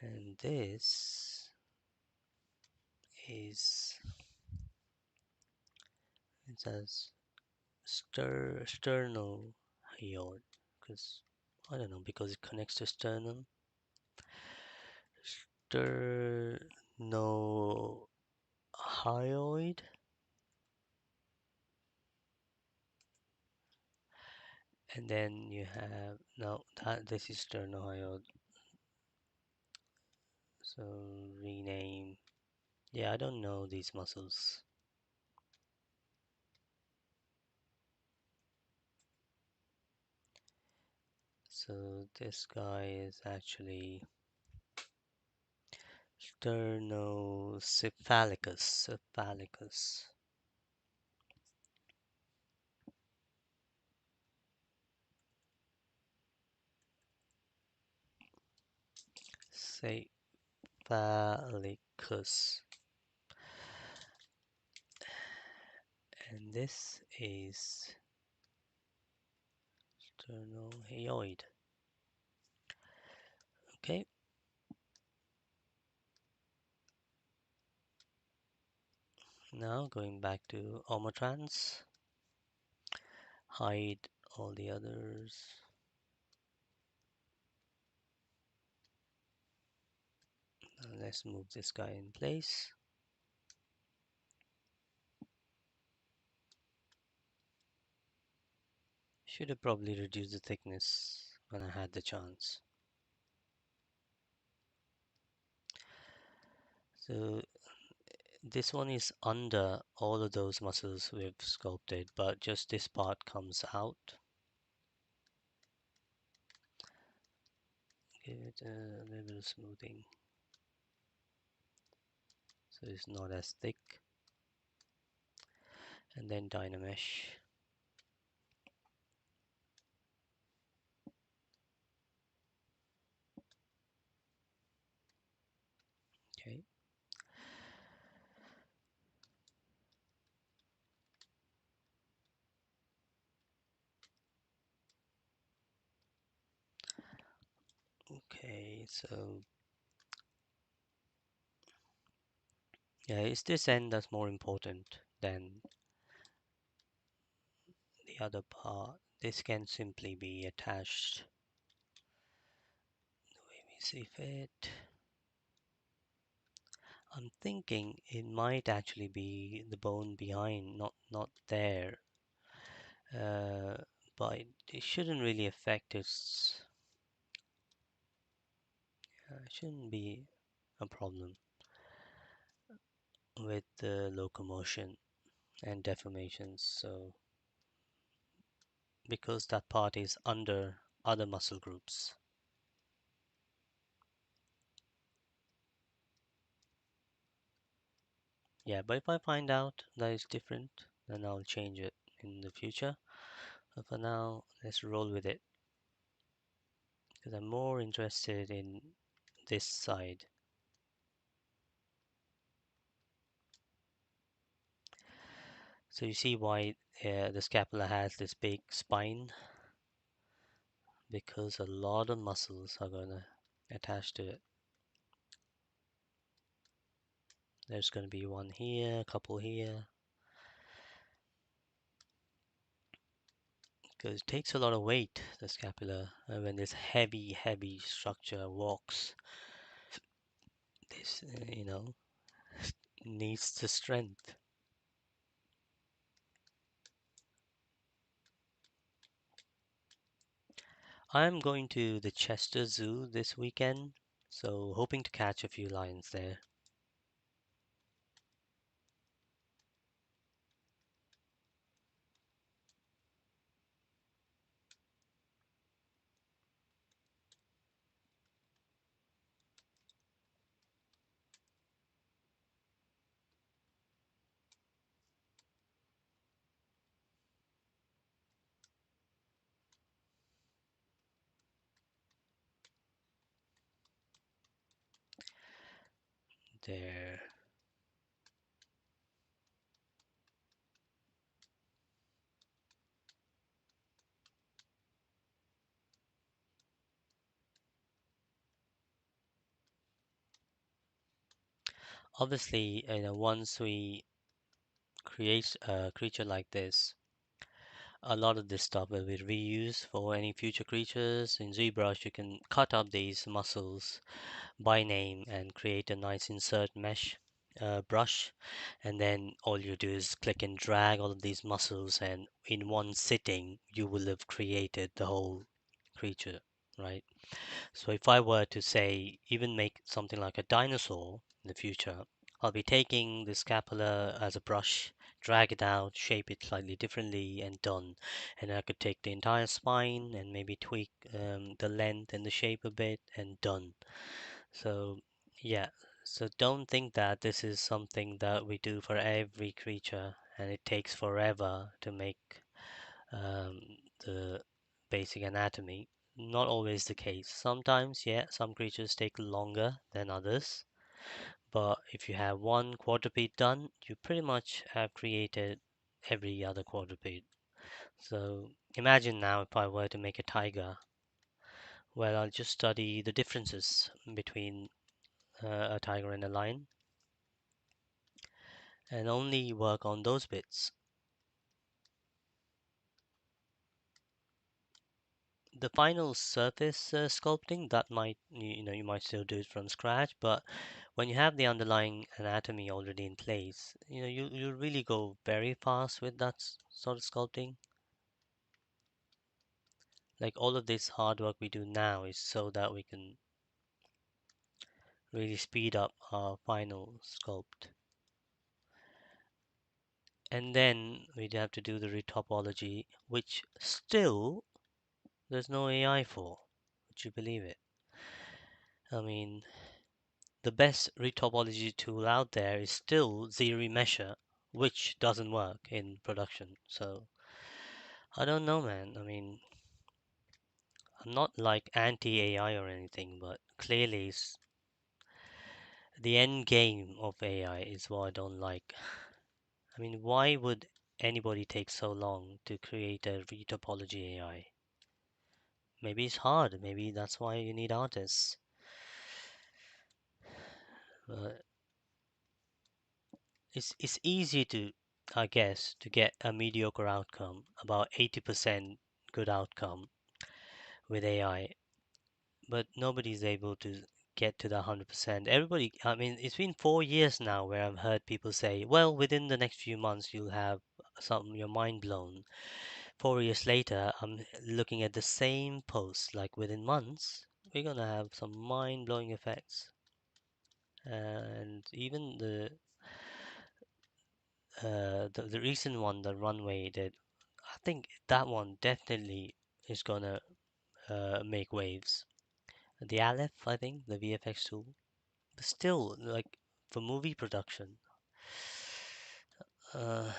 And this is it says sternohyoid because I don't know because it connects to sternum. Sternohyoid, and then you have no that this is sternohyoid. So rename. Yeah, I don't know these muscles. So this guy is actually sternocephalicus. Cephalicus. And this is sternohyoid. Okay, now going back to Omotrans, hide all the others. Now let's move this guy in place. Should have probably reduced the thickness when I had the chance. So this one is under all of those muscles we've sculpted, but just this part comes out. Give it a little bit of smoothing so it's not as thick. And then Dynamesh. Okay. Okay, so yeah, it's this end that's more important than the other part. This can simply be attached the way we see fit. I'm thinking it might actually be the bone behind, not there. Uh, but it shouldn't really affect its. It shouldn't be a problem with the locomotion and deformations. So because that part is under other muscle groups. Yeah, but if I find out that it's different, then I'll change it in the future. But for now, let's roll with it because I'm more interested in this side. So you see why the scapula has this big spine because a lot of muscles are going to attach to it. There's going to be one here, a couple here, because it takes a lot of weight, the scapula, when this heavy, heavy structure walks. This, needs the strength. I'm going to the Chester Zoo this weekend, so hoping to catch a few lions there. There. Obviously, once we create a creature like this, a lot of this stuff will be reused for any future creatures. In ZBrush, you can cut up these muscles by name and create a nice insert mesh brush. And then all you do is click and drag all of these muscles, and in one sitting, you will have created the whole creature, right? So if I were to say, even make something like a dinosaur in the future, I'll be taking the scapula as a brush, drag it out, shape it slightly differently, and done. And I could take the entire spine and maybe tweak the length and the shape a bit, and done. So yeah, so don't think that this is something that we do for every creature, and it takes forever to make um, the basic anatomy. Not always the case. Sometimes, yeah, some creatures take longer than others. But if you have one quadruped done, you pretty much have created every other quadruped. So imagine now if I were to make a tiger. Well, I'll just study the differences between a tiger and a lion and only work on those bits. The final surface sculpting that might you might still do it from scratch, but when you have the underlying anatomy already in place, you really go very fast with that sort of sculpting. Like all of this hard work we do now is so that we can really speed up our final sculpt. And then we'd have to do the retopology, which still there's no AI for. Would you believe it? I mean, the best retopology tool out there is still ZRemesher, which doesn't work in production. So I don't know, man. I mean, I'm not like anti-AI or anything, but clearly the end game of AI is what I don't like. I mean, why would anybody take so long to create a retopology AI? Maybe it's hard. Maybe that's why you need artists. But it's easy to, I guess, to get a mediocre outcome, about 80% good outcome with AI, but nobody's able to get to the 100%. Everybody, I mean, it's been 4 years now where I've heard people say, well, within the next few months, you'll have your mind blown. 4 years later, I'm looking at the same post, like within months. we're gonna have some mind-blowing effects. And even the recent one, the runway, that I think that one definitely is gonna make waves. The Aleph, I think, the VFX tool. But still, like for movie production, uh,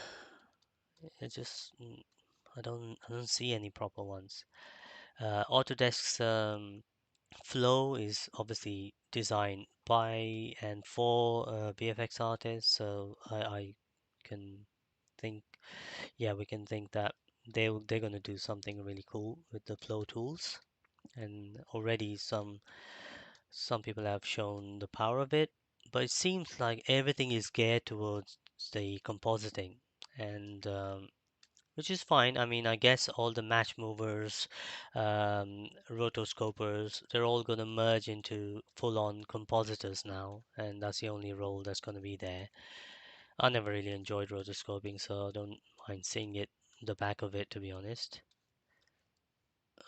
it just I don't see any proper ones. Autodesk's flow is obviously designed by and for VFX artists, so I can think, yeah, we can think that they're gonna do something really cool with the flow tools, and already some people have shown the power of it, but it seems like everything is geared towards the compositing, and which is fine. I mean, I guess all the match movers, rotoscopers, they're all going to merge into full-on compositors now, and that's the only role that's going to be there. I never really enjoyed rotoscoping, so I don't mind seeing it, the back of it, to be honest.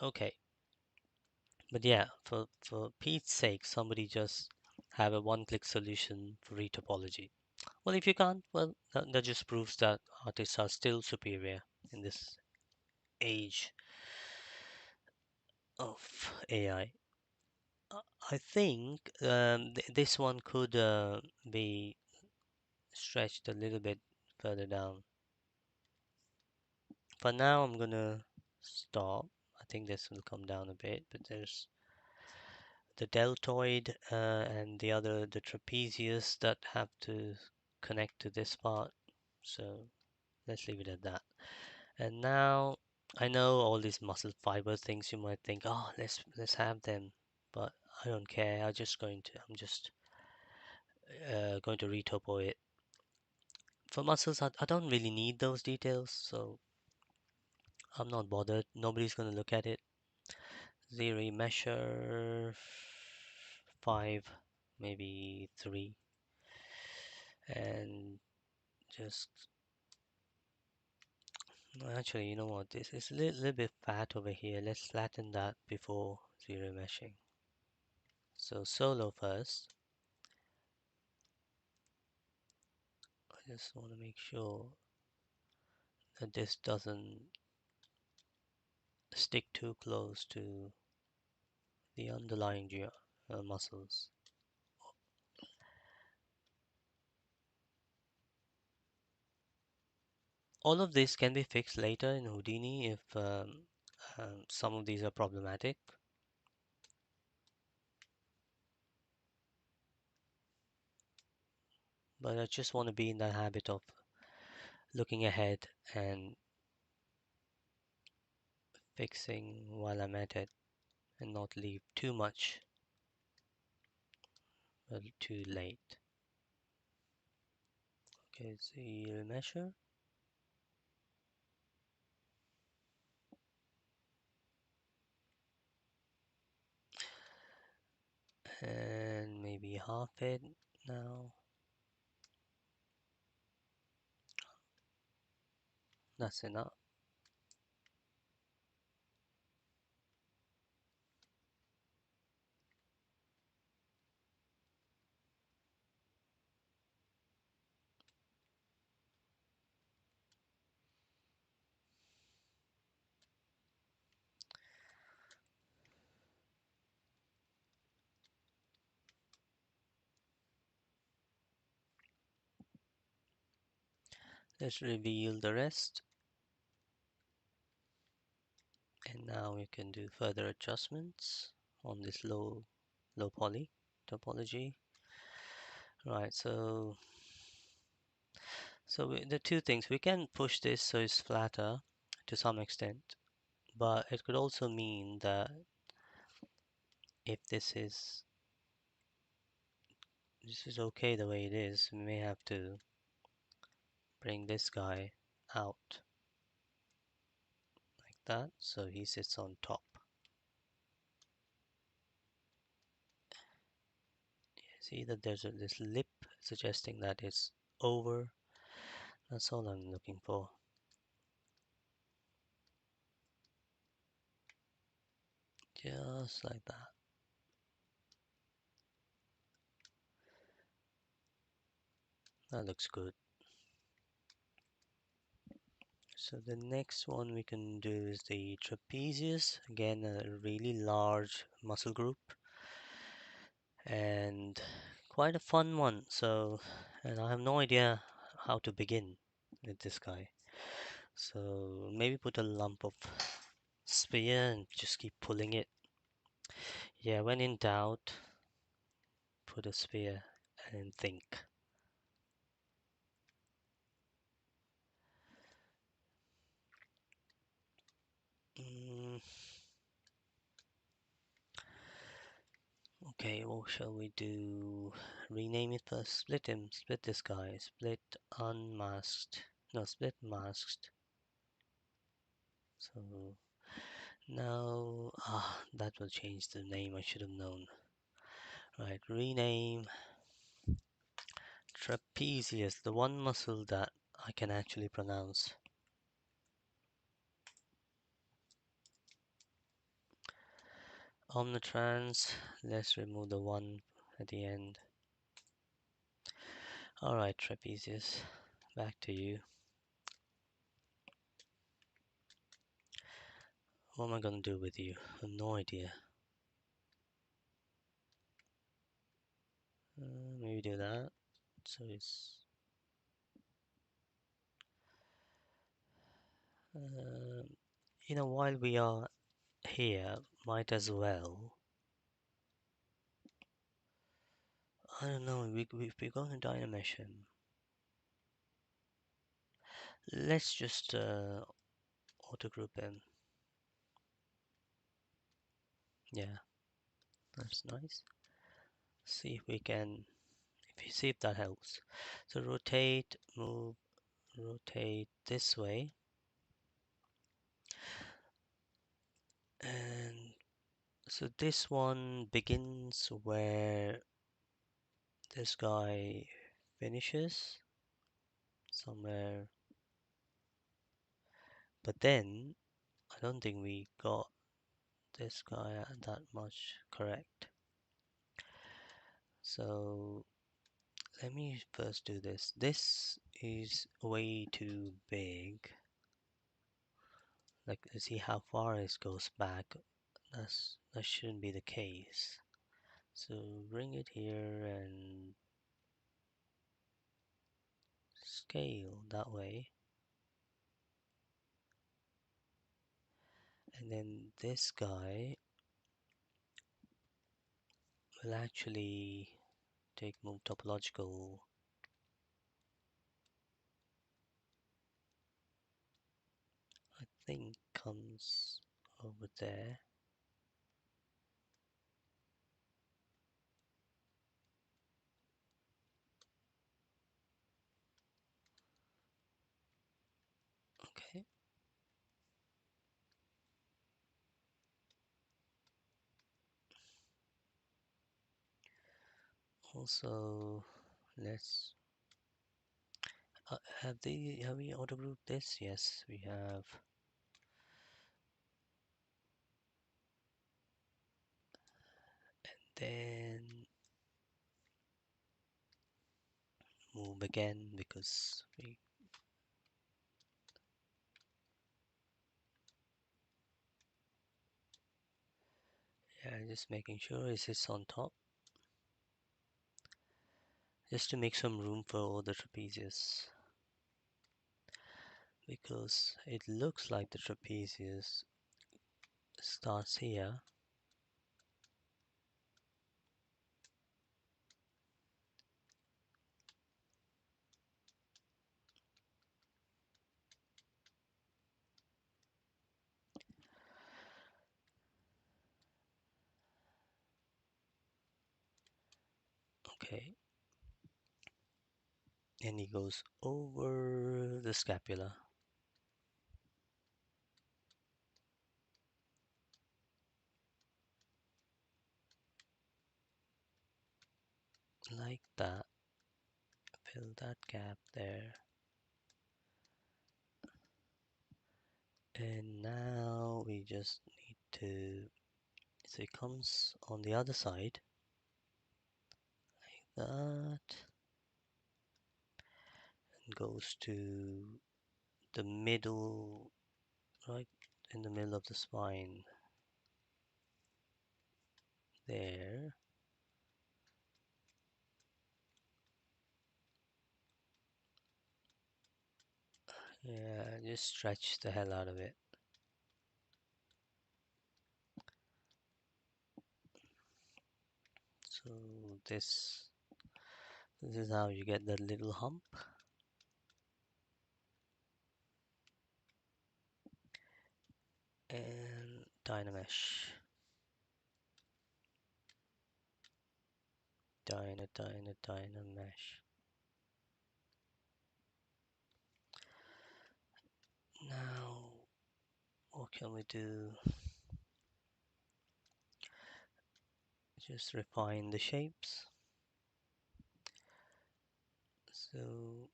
Okay, but yeah, for Pete's sake, somebody just have a one-click solution for retopology. Well, if you can't, well, that just proves that artists are still superior in this age of AI. I think this one could be stretched a little bit further down. For now, I'm gonna stop. I think this will come down a bit, but there's the deltoid and the trapezius that have to connect to this part. So let's leave it at that. And now I know all these muscle fiber things you might think, oh, let's have them, but I don't care. I'm just going to retopo it. For muscles, I don't really need those details, so I'm not bothered. Nobody's going to look at it. Zero measure 5, maybe 3, and just actually, you know what? This is a little bit fat over here. Let's flatten that before zero meshing. So solo first. I just want to make sure that this doesn't stick too close to the underlying muscles. All of this can be fixed later in Houdini if some of these are problematic. But I just want to be in the habit of looking ahead and fixing while I'm at it and not leave too much too late. Okay, zero measure. And maybe half it now. That's enough. Let's reveal the rest. And now we can do further adjustments on this low poly topology. Right, the two things, we can push this so it's flatter to some extent, but it could also mean that if this is okay the way it is, we may have to bring this guy out like that so he sits on top. See that there's this lip suggesting that it's over. That's all I'm looking for. Just like that. That looks good. So the next one we can do is the trapezius. Again, a really large muscle group and quite a fun one. So, and I have no idea how to begin with this guy. So maybe put a lump of spear and just keep pulling it. Yeah, when in doubt, put a spear and think. Mm, okay, what shall we do? Rename it first. Split him. Split this guy. Split unmasked. No, split masked. So now, that will change the name. I should have known. Right, rename trapezius, the one muscle that I can actually pronounce. Omnitrans, let's remove the one at the end. Alright, trapezius, back to you. What am I gonna do with you? I have no idea. Maybe do that. So it's uh, while we are here, might as well. I don't know. We're gonna dynamesh him. Let's just auto group him. Yeah, that's nice. See if we can. If you see if that helps. So rotate, move, rotate this way, and so this one begins where this guy finishes somewhere, but then I don't think we got this guy that much correct. So let me first do this. This is way too big. Like, see how far it goes back. That shouldn't be the case. So bring it here and scale that way. And then this guy will actually take move topological. I think comes over there. Okay. Also, let's have we auto grouped this? Yes, we have. Then move again because we yeah, just making sure it sits on top just to make some room for the trapezius because it looks like the trapezius starts here. Okay, and he goes over the scapula like that. Fill that gap there. And now we just need to, so it comes on the other side like that. goes to the middle, right in the middle of the spine. There. Yeah, just stretch the hell out of it. So this is how you get that little hump. And Dynamesh. Dynamesh. Now, what can we do? Just refine the shapes. So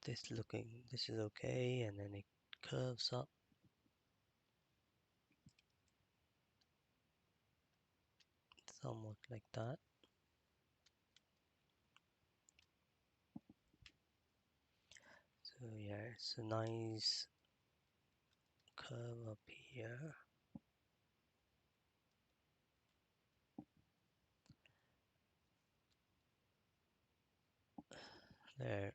this is okay, and then it curves up somewhat like that. So yeah, it's a nice curve up here. There.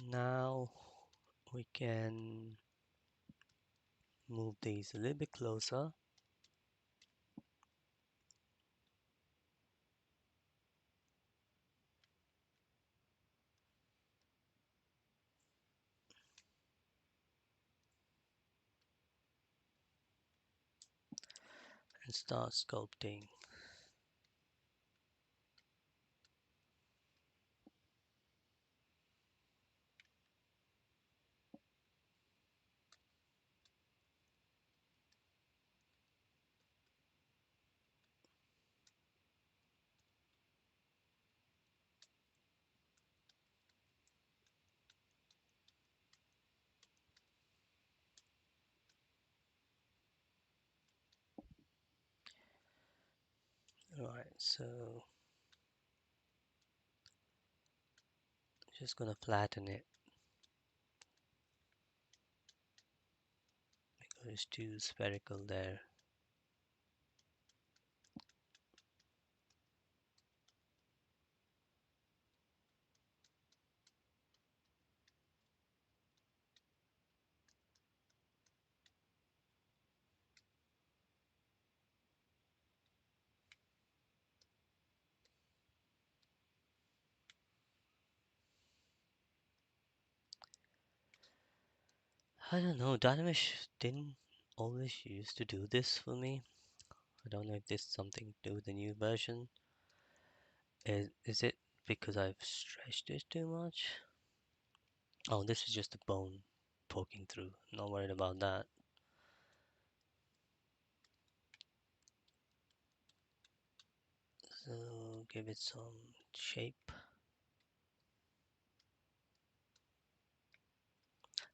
Now we can move these a little bit closer. And start sculpting. Right, so just gonna flatten it because it's too spherical there. I don't know, Dynamish didn't always used to do this for me. I don't know if this is something to do with the new version. Is it because I've stretched it too much? Oh, this is just a bone poking through. Not worried about that. So give it some shape.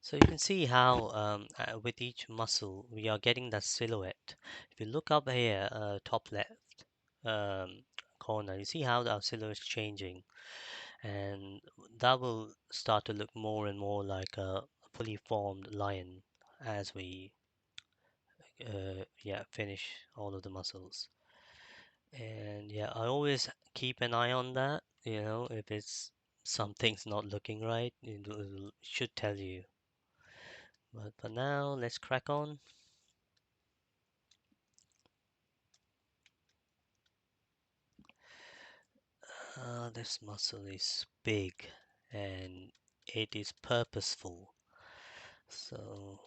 So you can see how with each muscle we are getting that silhouette. If you look up here, top left um, corner, you see how our silhouette is changing, and that will start to look more and more like a fully formed lion as we yeah, finish all of the muscles. And yeah, I always keep an eye on that. You know, if it's something's not looking right, it should tell you. But for now, let's crack on. This muscle is big and it is purposeful. So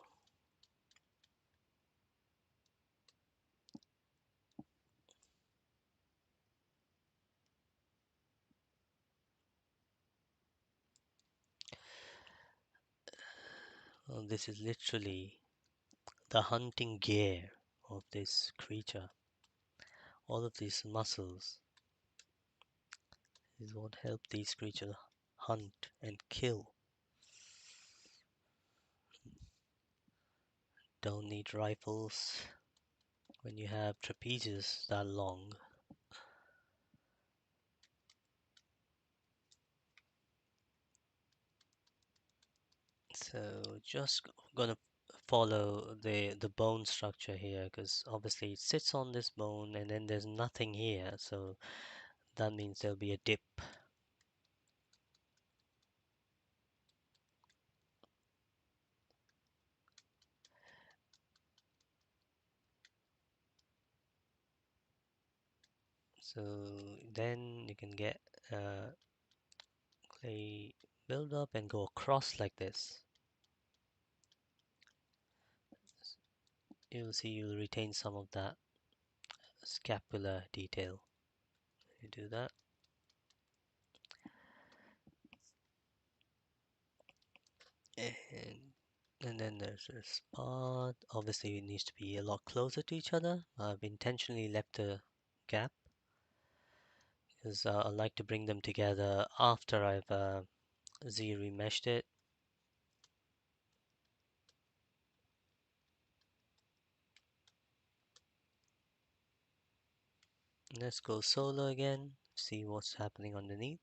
this is literally the hunting gear of this creature. All of these muscles is what help these creatures hunt and kill. don't need rifles when you have trapezes that long. So just gonna follow the bone structure here because obviously it sits on this bone and then there's nothing here, so that means there'll be a dip. So then you can get clay build up and go across like this. You'll see you'll retain some of that scapular detail. You do that. And and then there's this part. Obviously, it needs to be a lot closer to each other. I've intentionally left a gap because I like to bring them together after I've z-remeshed it. Let's go solo again, see what's happening underneath.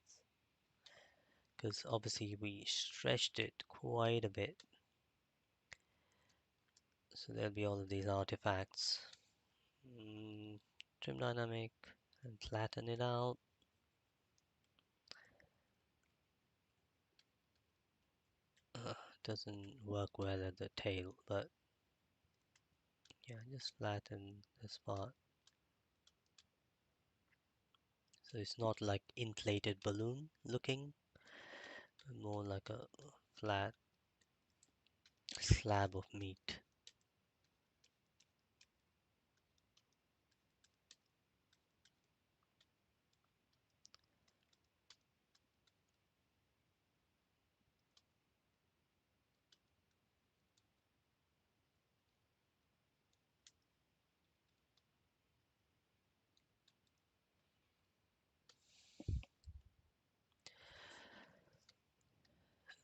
Because obviously we stretched it quite a bit. So there'll be all of these artifacts. Trim dynamic and flatten it out. Doesn't work well at the tail, but yeah, just flatten this part. So it's not like inflated balloon looking, but more like a flat slab of meat.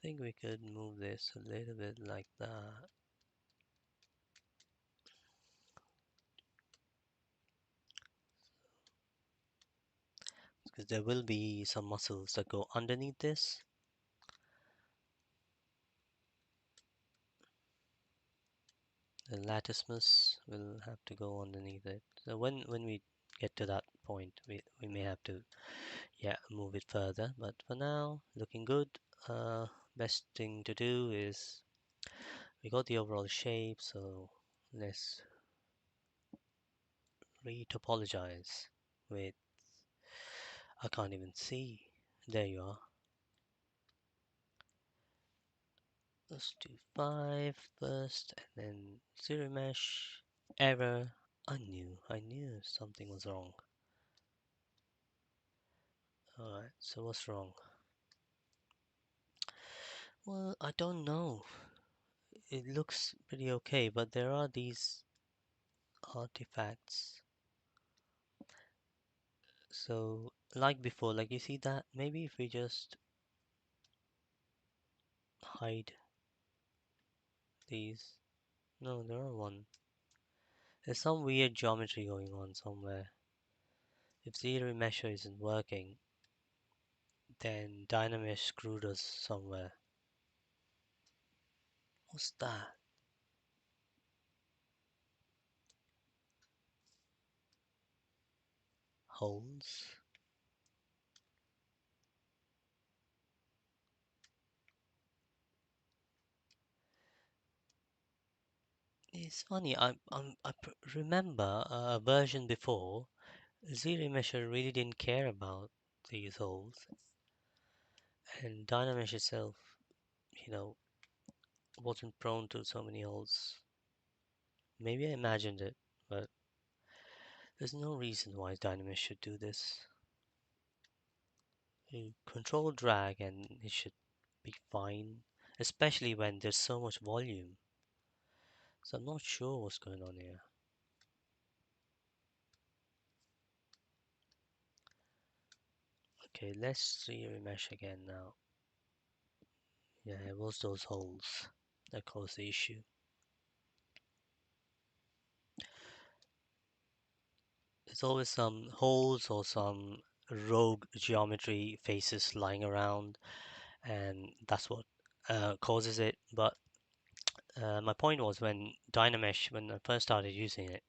I think we could move this a little bit like that. Because there will be some muscles that go underneath this. The latissimus will have to go underneath it. So when we get to that point, we may have to move it further. But for now, looking good. Best thing to do is we got the overall shape, so let's retopologize with I can't even see. There you are. Let's do 5 first and then zero mesh. Error. I knew something was wrong. Alright, so what's wrong? Well, I don't know. It looks pretty okay, but there are these artifacts. So, like before, like you see that? Maybe if we just hide these. No, there are one. There's some weird geometry going on somewhere. If zero measure isn't working, then Dynamesh screwed us somewhere. What's that? Holes? It's funny. Remember a version before. Zero measure really didn't care about these holes, and Dynamesh itself, you know, wasn't prone to so many holes. Maybe I imagined it, but there's no reason why Dynamesh should do this. You control drag and it should be fine, especially when there's so much volume. So I'm not sure what's going on here. Okay, let's see remesh again now. Yeah, it was those holes that caused the issue. There's always some holes or some rogue geometry faces lying around, and that's what causes it. But my point was when Dynamesh, when I first started using it,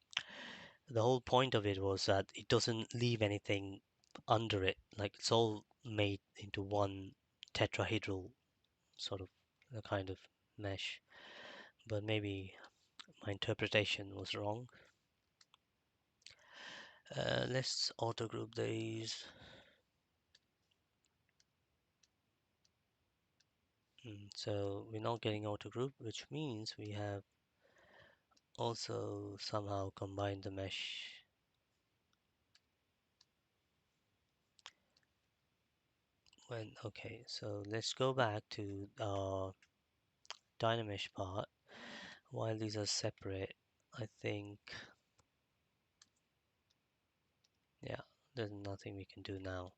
the whole point of it was that it doesn't leave anything under it. Like it's all made into one tetrahedral sort of a kind of mesh. But maybe my interpretation was wrong. Let's auto group these. So we're not getting auto group, which means we have also somehow combined the mesh. When okay, so let's go back to our Dynamesh part. While these are separate, I think, yeah, there's nothing we can do now.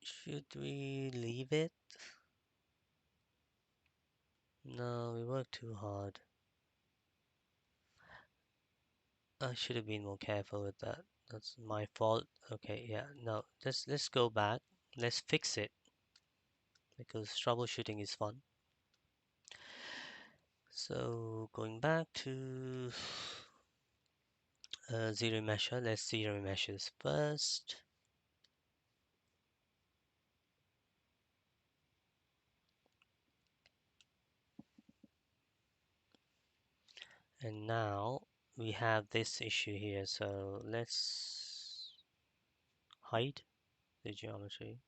Should we leave it? No, we worked too hard. I should have been more careful with that. That's my fault. Okay, yeah, no, let's go back. Let's fix it because troubleshooting is fun. So going back to zero measure, let's zero meshes first. And now we have this issue here, so let's hide the geometry.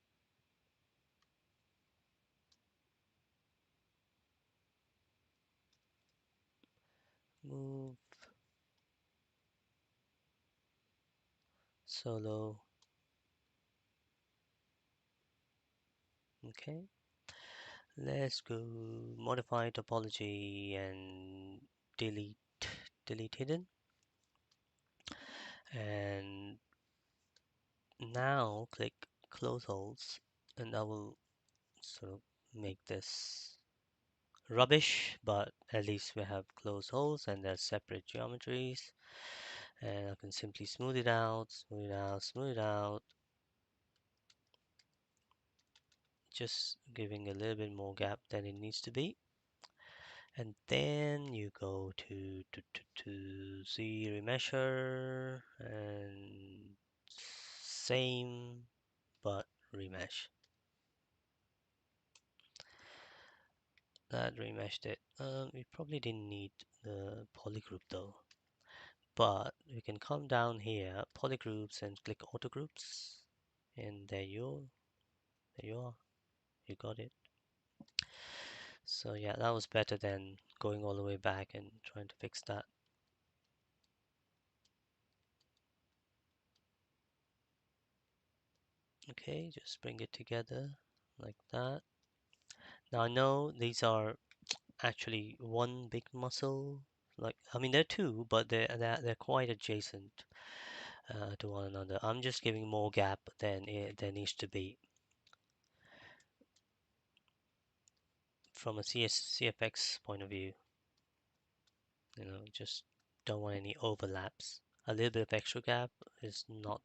Move solo. Okay. Let's go modify topology and delete delete hidden. And now click close holes and I will sort of make this rubbish, but at least we have closed holes and they're separate geometries. And I can simply smooth it out, smooth it out, smooth it out, just giving a little bit more gap than it needs to be. And then you go to Z remeasure and same but remesh. That remeshed it. We probably didn't need the polygroup though. But we can come down here, polygroups, and click auto groups. And there you are. You got it. So yeah, that was better than going all the way back and trying to fix that. Okay, just bring it together like that. Now I know these are actually one big muscle. Like I mean, they're two, but they're quite adjacent to one another. I'm just giving more gap than there needs to be from a CFX point of view. You know, just don't want any overlaps. A little bit of extra gap is not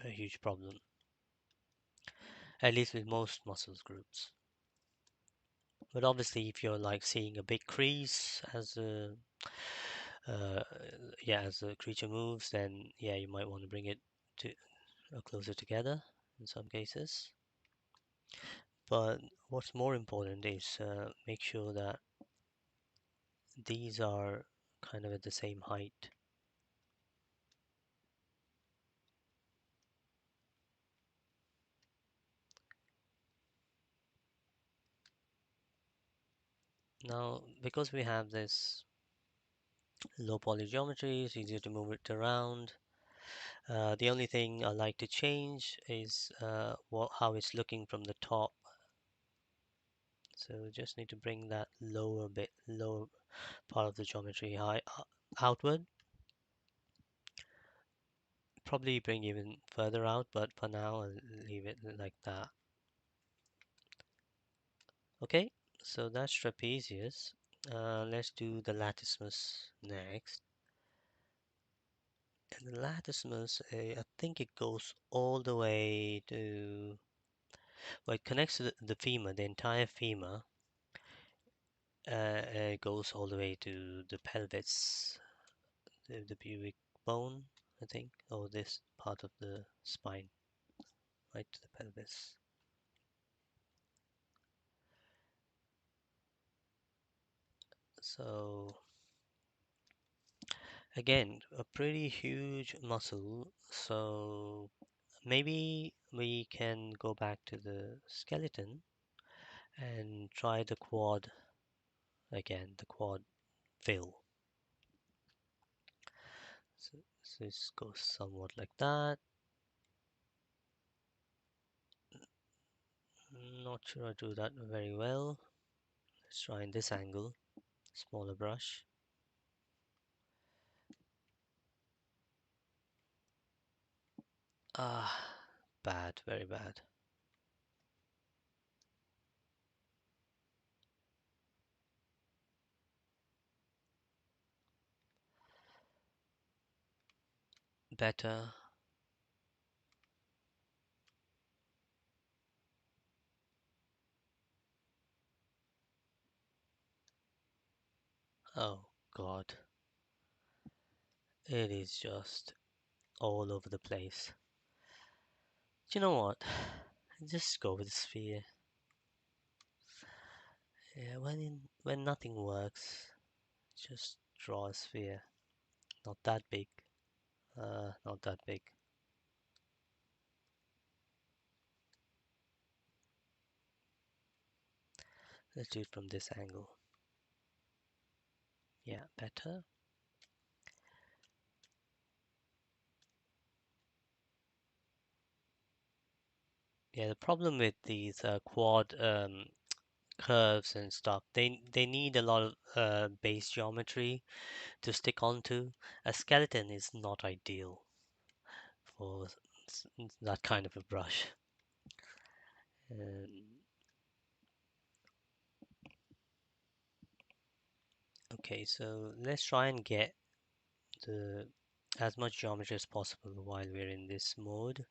a huge problem, at least with most muscles groups. But obviously, if you're like seeing a big crease as a uh, yeah, as the creature moves, then yeah, you might want to bring it to closer together in some cases. But what's more important is make sure that these are kind of at the same height. Now, because we have this low poly geometry, it's easier to move it around. The only thing I like to change is how it's looking from the top. So just need to bring that lower part of the geometry outward. Probably bring even further out, but for now I'll leave it like that. Okay, So that's trapezius. Let's do the latissimus next. And the latissimus, I think it goes all the way to, well, it connects to the femur, the entire femur. It goes all the way to the pelvis, the pubic bone, I think, or this part of the spine, right to the pelvis. So again, a pretty huge muscle. So maybe we can go back to the skeleton and try the quad again, the quad fill. So this goes somewhat like that. Not sure I do that very well. Let's try in this angle, smaller brush. Ah, bad, very bad. Better. Oh God, it is just all over the place. Do you know what? Just go with sphere. Yeah, when nothing works, just draw a sphere. Not that big. Not that big. Let's do it from this angle. Yeah, better. Yeah, the problem with these quad curves and stuff, they need a lot of base geometry to stick onto. A skeleton is not ideal for that kind of a brush. Um, okay, so let's try and get the as much geometry as possible while we're in this mode.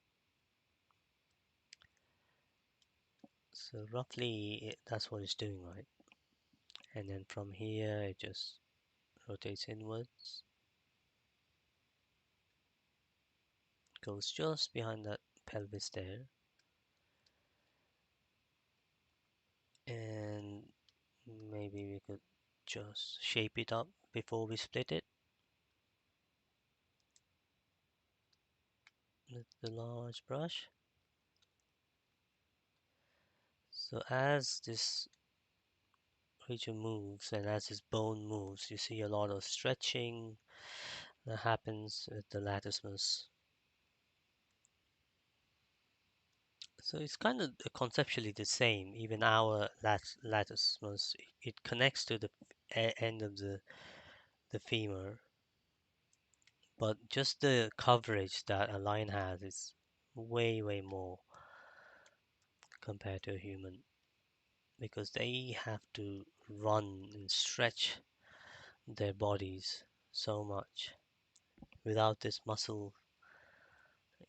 So roughly that's what it's doing, right? And then from here it just rotates inwards, goes just behind that pelvis there, and maybe we could just shape it up before we split it with the large brush. So as this creature moves and as his bone moves, you see a lot of stretching that happens with the latissimus. So it's kind of conceptually the same. Even our latissimus, it connects to the end of the femur, but just the coverage that a lion has is way, way more compared to a human because they have to run and stretch their bodies so much. Without this muscle,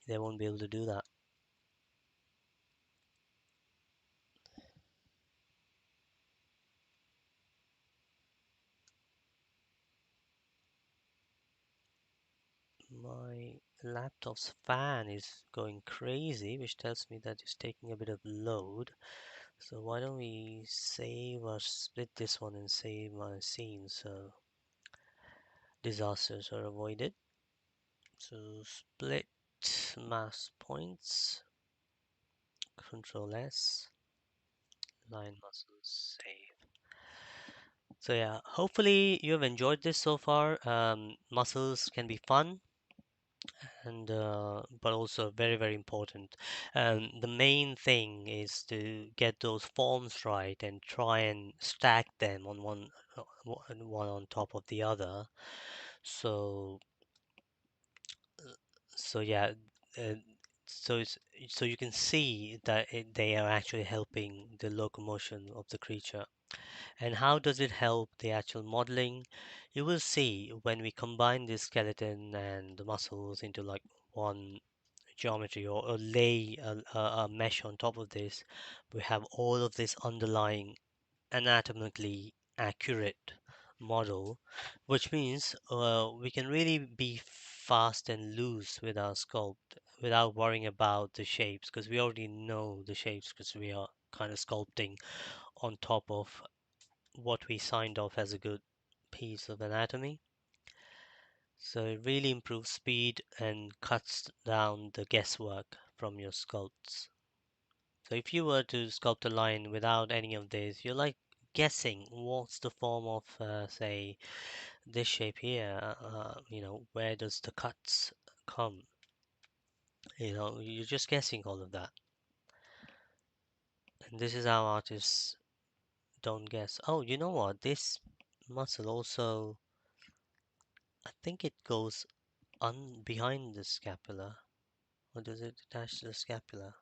they won't be able to do that. My laptop's fan is going crazy, which tells me that it's taking a bit of load. So why don't we save or split this one and save my scene so disasters are avoided. So split mass points, Control S, line muscles, save. So yeah, hopefully you have enjoyed this so far. Muscles can be fun and but also very very important. The main thing is to get those forms right and try and stack them on one on top of the other. So so yeah, uh, So it's so you can see that they are actually helping the locomotion of the creature. And how does it help the actual modeling? You will see when we combine the skeleton and the muscles into like one geometry, or lay a mesh on top of this, we have all of this underlying anatomically accurate model, which means we can really be fast and loose with our sculpt without worrying about the shapes, because we already know the shapes because we are kind of sculpting on top of what we signed off as a good piece of anatomy. So it really improves speed and cuts down the guesswork from your sculpts. So if you were to sculpt a line without any of this, you're like guessing what's the form of, say, this shape here. Where does the cuts come? You're just guessing all of that. And this is how artists don't guess. Oh, you know what? This muscle also, I think it goes behind the scapula. Or does it attach to the scapula?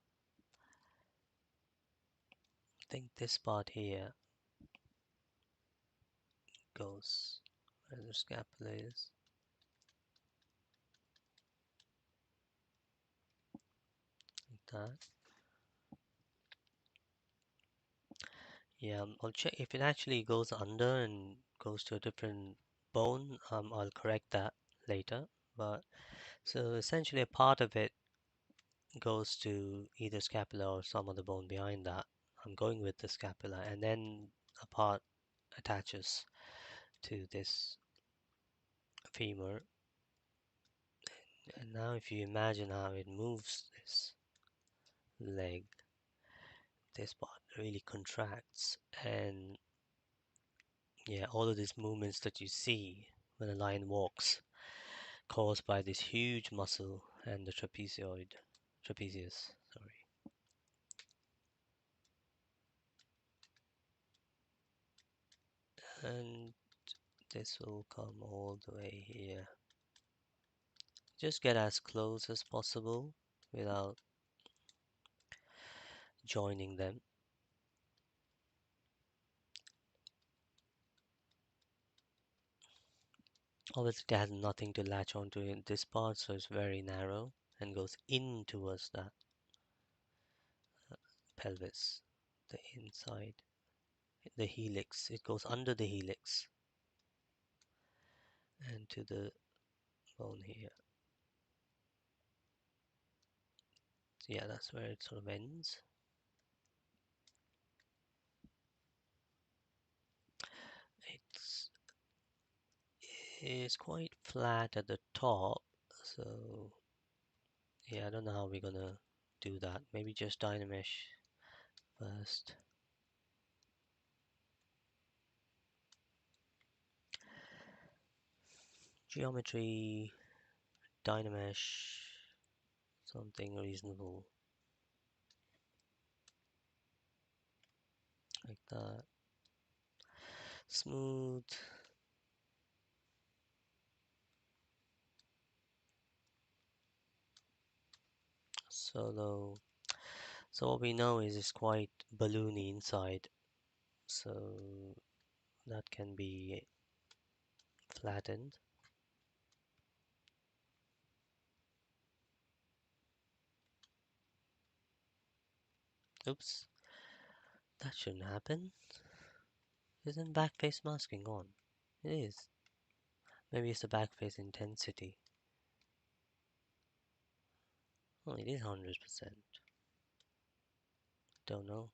I think this part here goes where the scapula is. Like that. Yeah, I'll check if it actually goes under and goes to a different bone. I'll correct that later. But so essentially, a part of it goes to either scapula or some other bone behind that. I'm going with the scapula, and then a part attaches to this femur. And now, if you imagine how it moves this leg, this part really contracts, and yeah, all of these movements that you see when a lion walks, caused by this huge muscle and the trapezius, sorry. And this will come all the way here. Just get as close as possible without joining them. Obviously, it has nothing to latch onto in this part, so it's very narrow and goes in towards that pelvis, the inside, the helix. It goes under the helix and to the bone here. So yeah, that's where it sort of ends. It's is quite flat at the top, so yeah, I don't know how we're gonna do that. Maybe just Dynamesh first. Geometry, Dynamesh, something reasonable like that. Smooth. Solo. So what we know is it's quite balloony inside, so that can be flattened. Oops, that shouldn't happen. Isn't back face masking on? It is. Maybe it's the back face intensity. Oh, it is 100%. Don't know.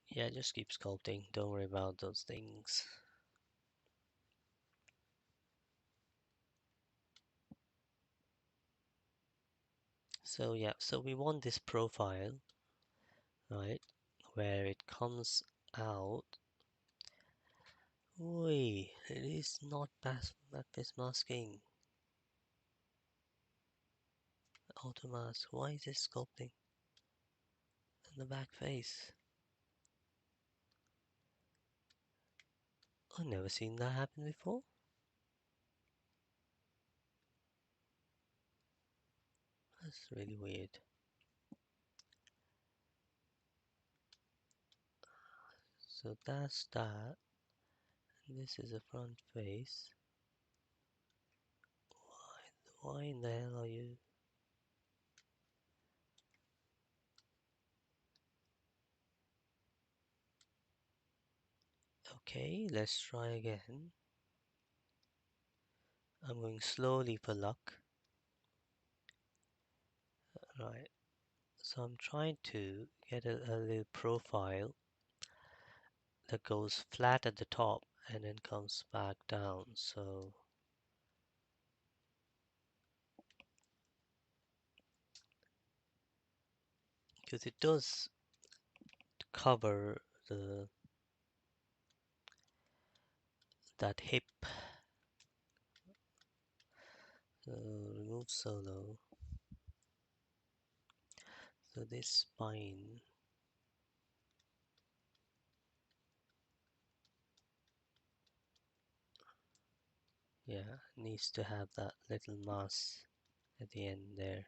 Yeah, just keep sculpting. Don't worry about those things. So yeah, so we want this profile, right, where it comes out. Oi, it is not back face masking. Automask. Why is it sculpting in the back face? I've never seen that happen before. That's really weird. So that's that. This is a front face. Why in the hell are you? Okay, let's try again. I'm going slowly for luck. Right. So I'm trying to get a little profile that goes flat at the top and then comes back down. So because it does cover the that hip. So remove solo. So this spine, yeah, needs to have that little mass at the end there.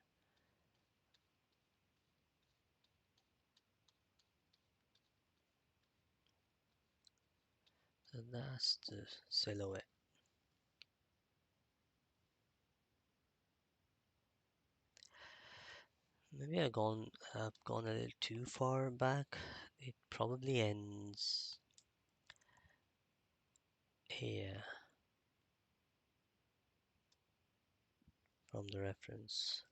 So that's the silhouette. Maybe I've gone a little too far back. It probably ends here from the reference.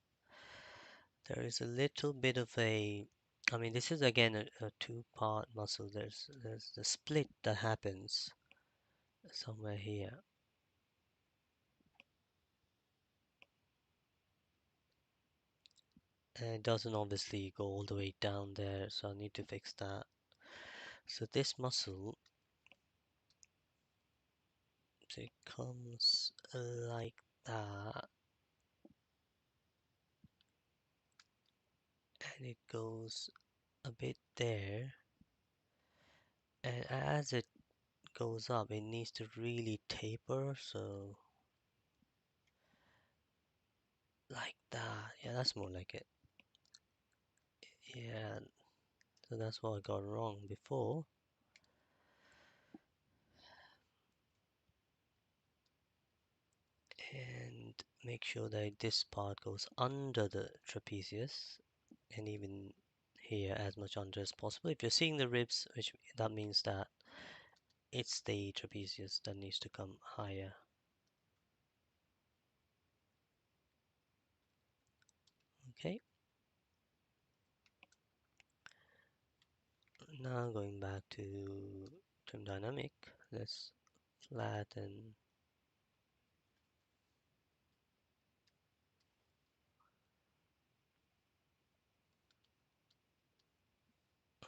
There is a little bit of I mean, this is again a two-part muscle. There's the split that happens somewhere here. And it doesn't obviously go all the way down there, so I need to fix that. So this muscle, so it comes like that, and it goes a bit there. And as it goes up, it needs to really taper, so like that. Yeah, that's more like it. Yeah, so that's what I got wrong before. And make sure that this part goes under the trapezius and even here as much under as possible. If you're seeing the ribs, which that means that it's the trapezius that needs to come higher. Okay. Now going back to trim dynamic, let's flatten.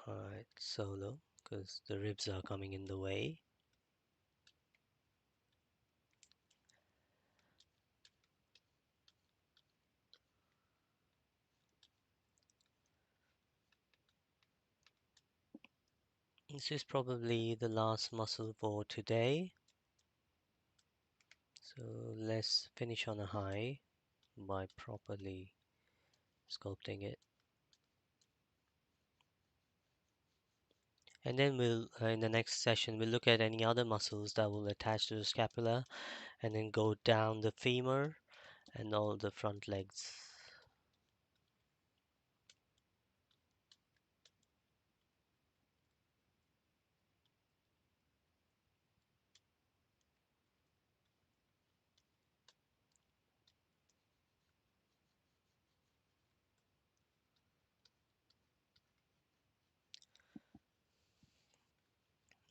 Alright, solo, because the ribs are coming in the way. This is probably the last muscle for today. So let's finish on a high by properly sculpting it. And then we'll, in the next session, we'll look at any other muscles that will attach to the scapula and then go down the femur and all the front legs.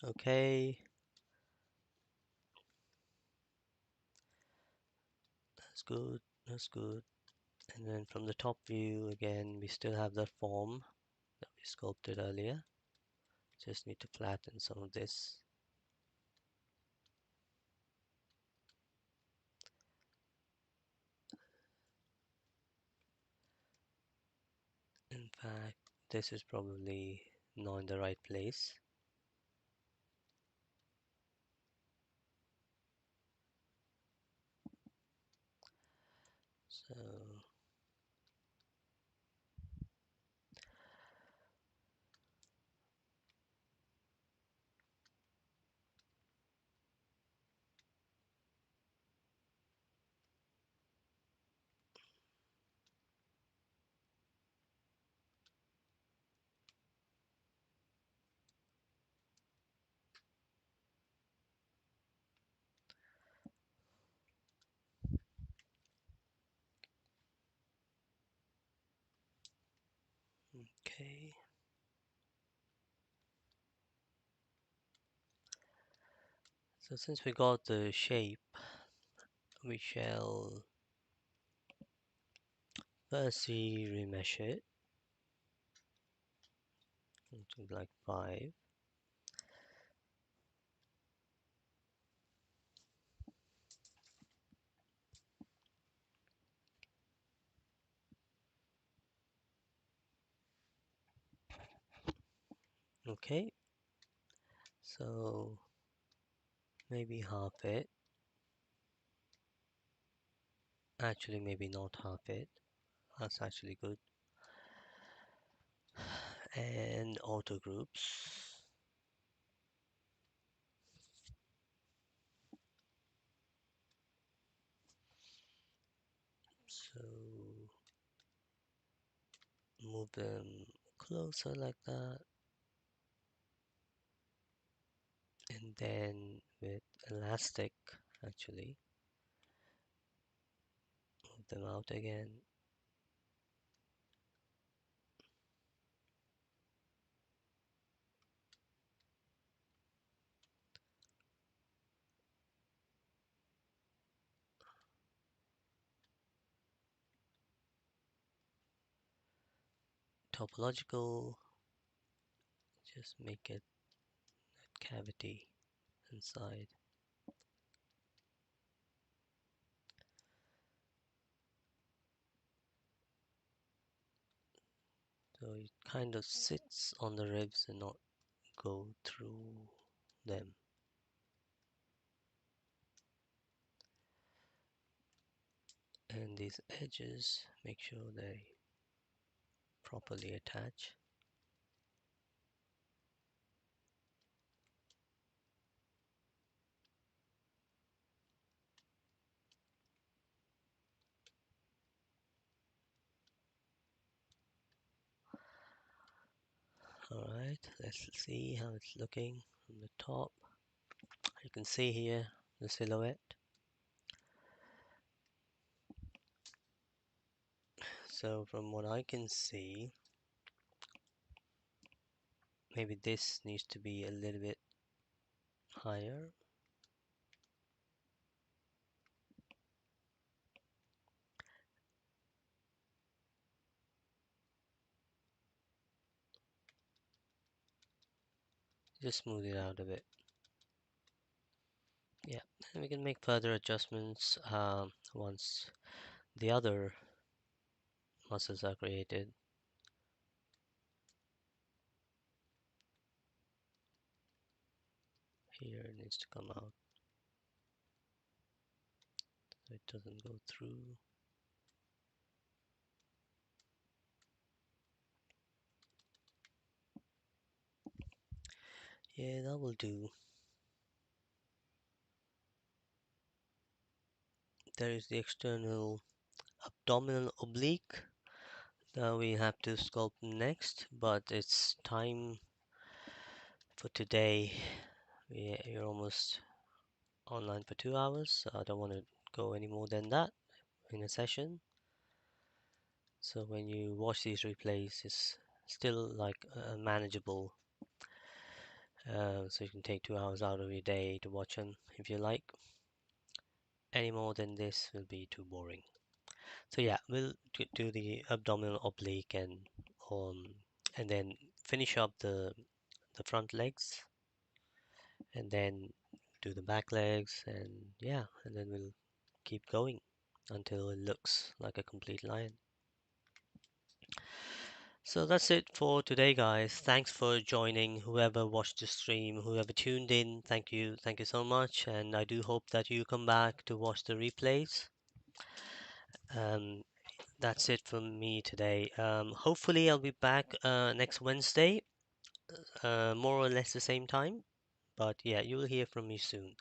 Okay, that's good, that's good. And then from the top view, again, we still have the form that we sculpted earlier. Just need to flatten some of this. In fact, this is probably not in the right place. So Okay. So since we got the shape, we shall firstly remesh it into like 5. Okay, so maybe half it. Actually, maybe not half it. That's actually good. And auto groups. So move them closer like that. And then with elastic, actually, move them out again. Topological, just make it that cavity inside. So it kind of sits on the ribs and not go through them. And these edges, make sure they properly attach. Alright, let's see how it's looking from the top. You can see here the silhouette. So from what I can see, maybe this needs to be a little bit higher. Just smooth it out a bit. Yeah, and we can make further adjustments once the other muscles are created. Here it needs to come out so it doesn't go through. Yeah, that will do. There is the external abdominal oblique that we have to sculpt next, but it's time for today. We're almost online for 2 hours, so I don't want to go any more than that in a session. So when you watch these replays, it's still like manageable. So you can take 2 hours out of your day to watch them if you like. Any more than this will be too boring. So yeah, we'll do the abdominal oblique um and then finish up the front legs and then do the back legs and yeah, and then we'll keep going until it looks like a complete lion. So that's it for today, guys. Thanks for joining. Whoever watched the stream, whoever tuned in, thank you so much. And I do hope that you come back to watch the replays. Um, that's it from me today. Hopefully, I'll be back next Wednesday, more or less the same time. But yeah, you'll hear from me soon.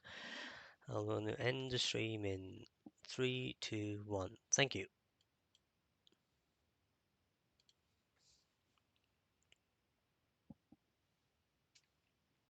I'm going to end the stream in 3, 2, 1. Thank you.